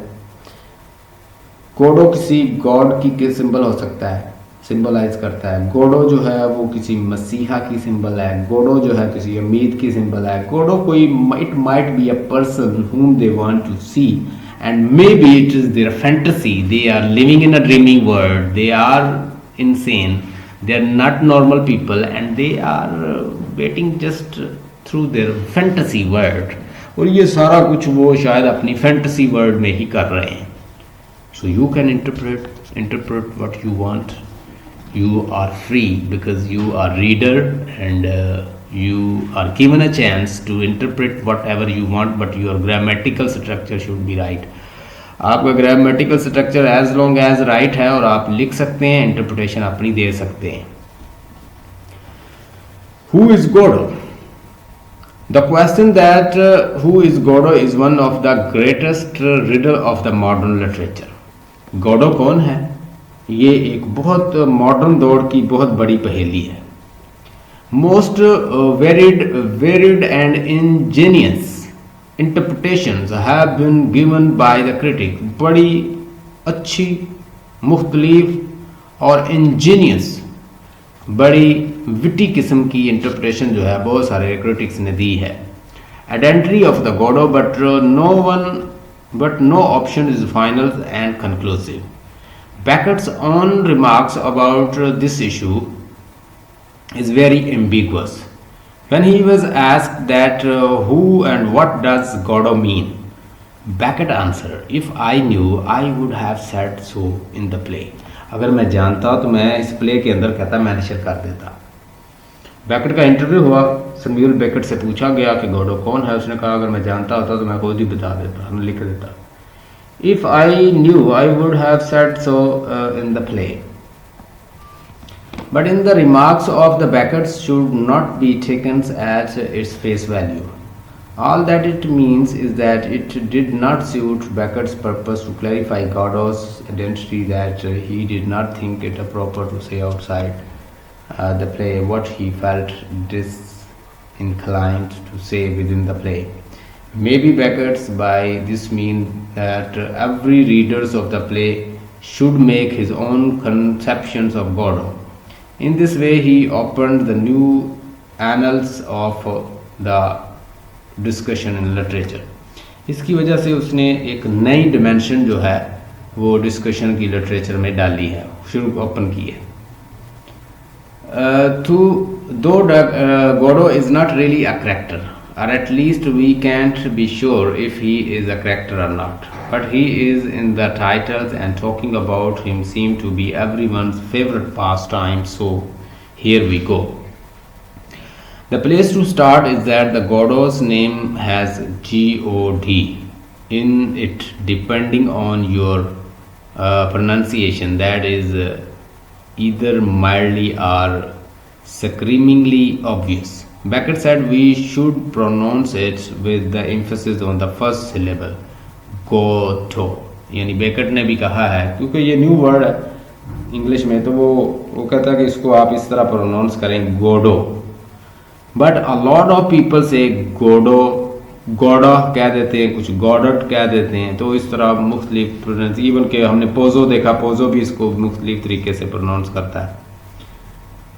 गोडो किसी गॉड की सिंबल हो सकता है, सिंबलाइज करता है। गोडो जो है वो किसी मसीहा की सिंबल है, गोडो जो है किसी उम्मीद की सिंबल है, गोडो कोई, it might be a person whom they want to see and maybe it is their fantasy, they are living in a dreaming world, they are insane, they are not normal people and they are waiting just through their fantasy world, और ये सारा कुछ वो शायद अपनी fantasy world में ही कर रहे हैं. So you can interpret what you want. You are free because you are reader and you are given a chance to interpret whatever you want, but your grammatical structure should be right. आपका grammatical structure as long as right है और आप लिख सकते हैं, interpretation अपनी दे सकते हैं. Who is Godot? The question that who is Godot is one of the greatest riddle of the modern literature. Godot कौन है? ये एक बहुत मॉडर्न दौर की बहुत बड़ी पहेली है. Most varied and ingenious interpretations have been given by the critic. बड़ी अच्छी, मुख्तलिफ और ingenious, बड़ी विटी किस्म की इंटरप्रिटेशन जो है बहुत सारे क्रिटिक्स ने दी है. Identity of the Godot, but no option is final and conclusive. Beckett's own remarks about this issue is very ambiguous. When he was asked that who and what does Godot mean, Beckett answered, "If I knew, I would have said so in the play." अगर मैं जानता तो मैं इस play के अंदर कहता, मैं नशर कर देता. बैकेट का इंटरव्यू हुआ, सैमुअल बेकेट से पूछा गया कि गॉडो कौन है. उसने कहा अगर मैं जानता होता तो मैं खुद ही बता देता, मैं लिख देता. If I knew, I would have said so in the play. But in the remarks of the Beckett should not be taken at its face value. All that it means is that it did not suit Beckett's purpose to clarify Godot's identity, that he did not think it proper to say outside the play what he felt disinclined to say within the play. Maybe Beckett's by this mean that every readers of the play should make his own conceptions of Godot. In this way he opened the new annals of the discussion in literature. इसकी वजह से उसने एक नई dimension जो है वो discussion की लिटरेचर में डाली है, शुरू ओपन की है. Though Godot is not really a character, or at least we can't be sure if he is a character or not, but he is in the titles and talking about him seem to be everyone's favorite pastime, so here we go. The place to start is that the Godot's name has G-O-D in it depending on your pronunciation, that is either mildly or screamingly obvious. Beckett said we should pronounce it with the emphasis on the first syllable, Goto. यानी Beckett ने भी कहा है, क्योंकि ये new word है English में, तो वो कहता है कि इसको आप इस तरह प्रोनाउंस करें, Godot. But a lot of people से गोडो, गोडा कह देते हैं, कुछ गॉडट कह देते हैं. तो इस तरह मुख्तलिफ प्रोनाउंस, इवन के हमने पोजो देखा, पोजो भी इसको मुख्तलिफ तरीके से प्रोनाउंस करता है,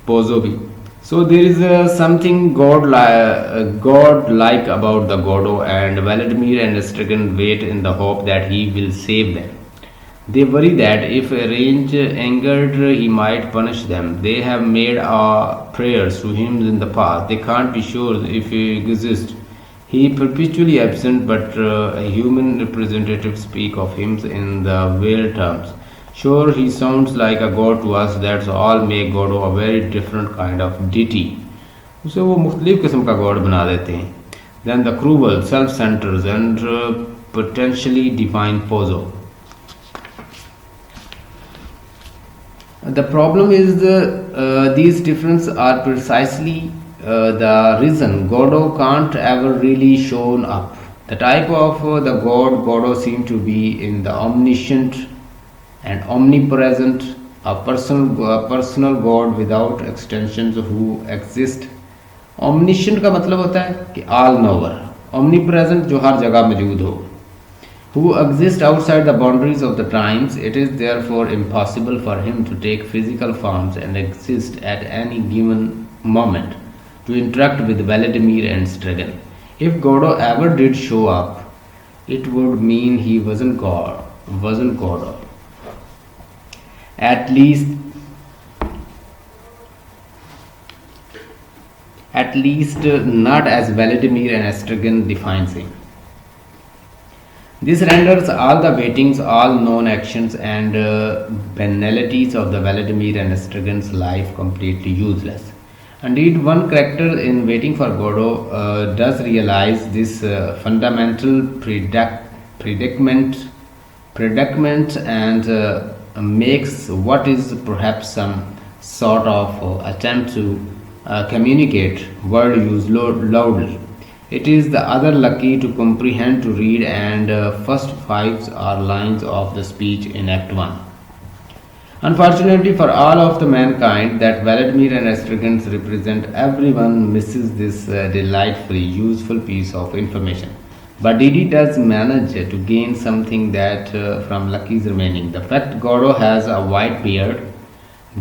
पोजो भी. So there is something God-like about the Godot, and Vladimir and Strigan wait in the hope that he will save them. They worry that if Range angered, he might punish them. They have made prayers to him in the past. They can't be sure if he exists. He perpetually absent, but human representatives speak of him in the veiled terms. Sure, he sounds like a god to us, that's all make Godot a very different kind of deity. उसे वो मुख्तलिफ किस्म का God बना देते हैं. Then the cruel, self-centered and potentially divine Pozo. The problem is these differences are precisely the reason Godot can't ever really shown up. The type of the god Godot seems to be in the omniscient and omnipresent, a personal God without extensions who exist. Omniscient का मतलब होता है कि all knower, omnipresent जो हर जगह मौजूद हो, who exist outside the boundaries of the times. It is therefore impossible for him to take physical forms and exist at any given moment to interact with Vladimir and Strigan. If Godot ever did show up, it would mean he wasn't Godot. At least at least not as Vladimir and Estragon defines him. This renders all the waitings, all known actions and banalities of the Vladimir and Estragon's life completely useless. Indeed, one character in Waiting for Godot does realize this fundamental predicament and makes what is perhaps some sort of attempt to communicate word use loudly. It is the other lucky to comprehend to read and first five are lines of the speech in Act 1. Unfortunately for all of the mankind that Vladimir and Estragons represent, everyone misses this delightfully useful piece of information. But Didi does manage to gain something that from Lucky's remaining. The fact Gordo has a white beard,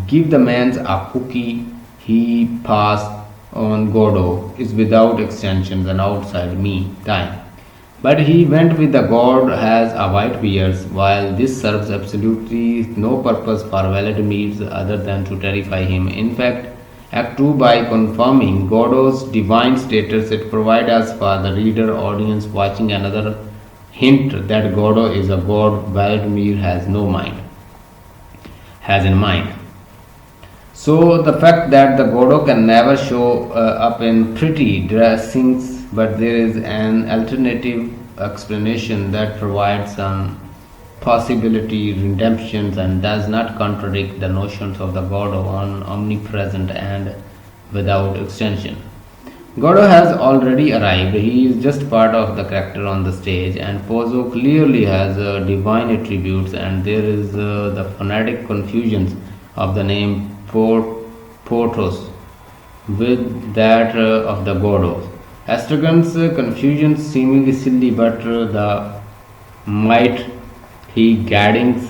give the man a cookie he passed on Gordo is without extensions and outside me time. But he went with the God has a white beard, while this serves absolutely no purpose for Vladimir other than to terrify him. In fact, Act 2 by confirming Gordo's divine status, it provides us for the reader audience watching another hint that Gordo is a god Vladimir has in mind. So the fact that the Gordo can never show up in pretty dressings, but there is an alternative explanation that provides some possibility redemptions and does not contradict the notions of the Gordo on omnipresent and without extension. Gordo has already arrived. He is just part of the character on the stage, and Pozo clearly has divine attributes, and there is the phonetic confusions of the name Portos with that of the Gordo. Estragon's confusion seemingly silly, but the might he gaddings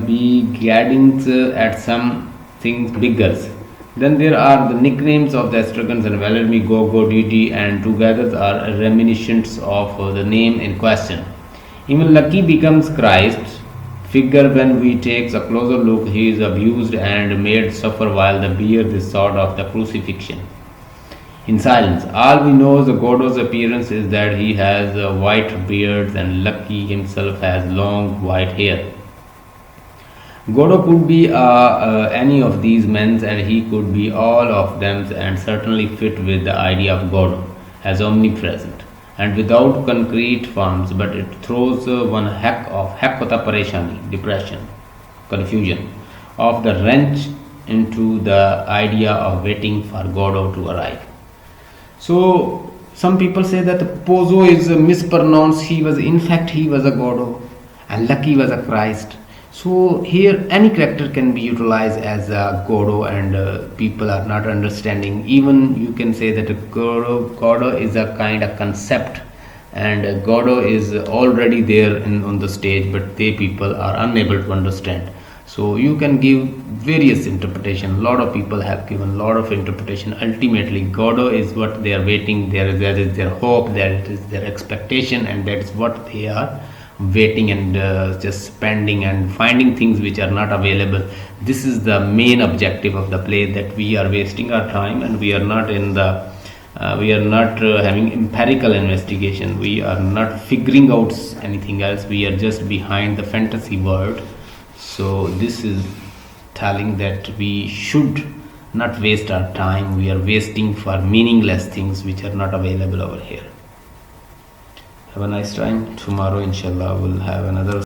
be gaddings at some things bigger. Then there are the nicknames of the Estragons and Vladimir, Gogo, Didi, and together are reminiscents of the name in question. Even Lucky becomes Christ figure when we take a closer look. He is abused and made suffer while the beard is sort of the crucifixion. In silence, all we know of Gordo's appearance is that he has a white beard and Lucky himself has long white hair. Gordo could be any of these men and he could be all of them and certainly fit with the idea of Gordo as omnipresent and without concrete forms, but it throws one heck hota pareshani, depression, confusion of the wrench into the idea of waiting for Gordo to arrive. So some people say that Pozo is mispronounced. He was a Gordo and Lucky was a Christ. So here any character can be utilized as a Gordo and people are not understanding. Even you can say that Gordo is a kind of concept and Gordo is already there on the stage, but they people are unable to understand. So you can give various interpretation. A lot of people have given a lot of interpretation. Ultimately Gordo is what they are waiting. That is their hope, that is their expectation, and that is what they are waiting and just spending and finding things which are not available. This is the main objective of the play, that we are wasting our time and we are not having empirical investigation. We are not figuring out anything else. We are just behind the fantasy world. So this is telling that we should not waste our time. We are wasting for meaningless things which are not available over here. Have a nice time. Tomorrow inshallah we'll have another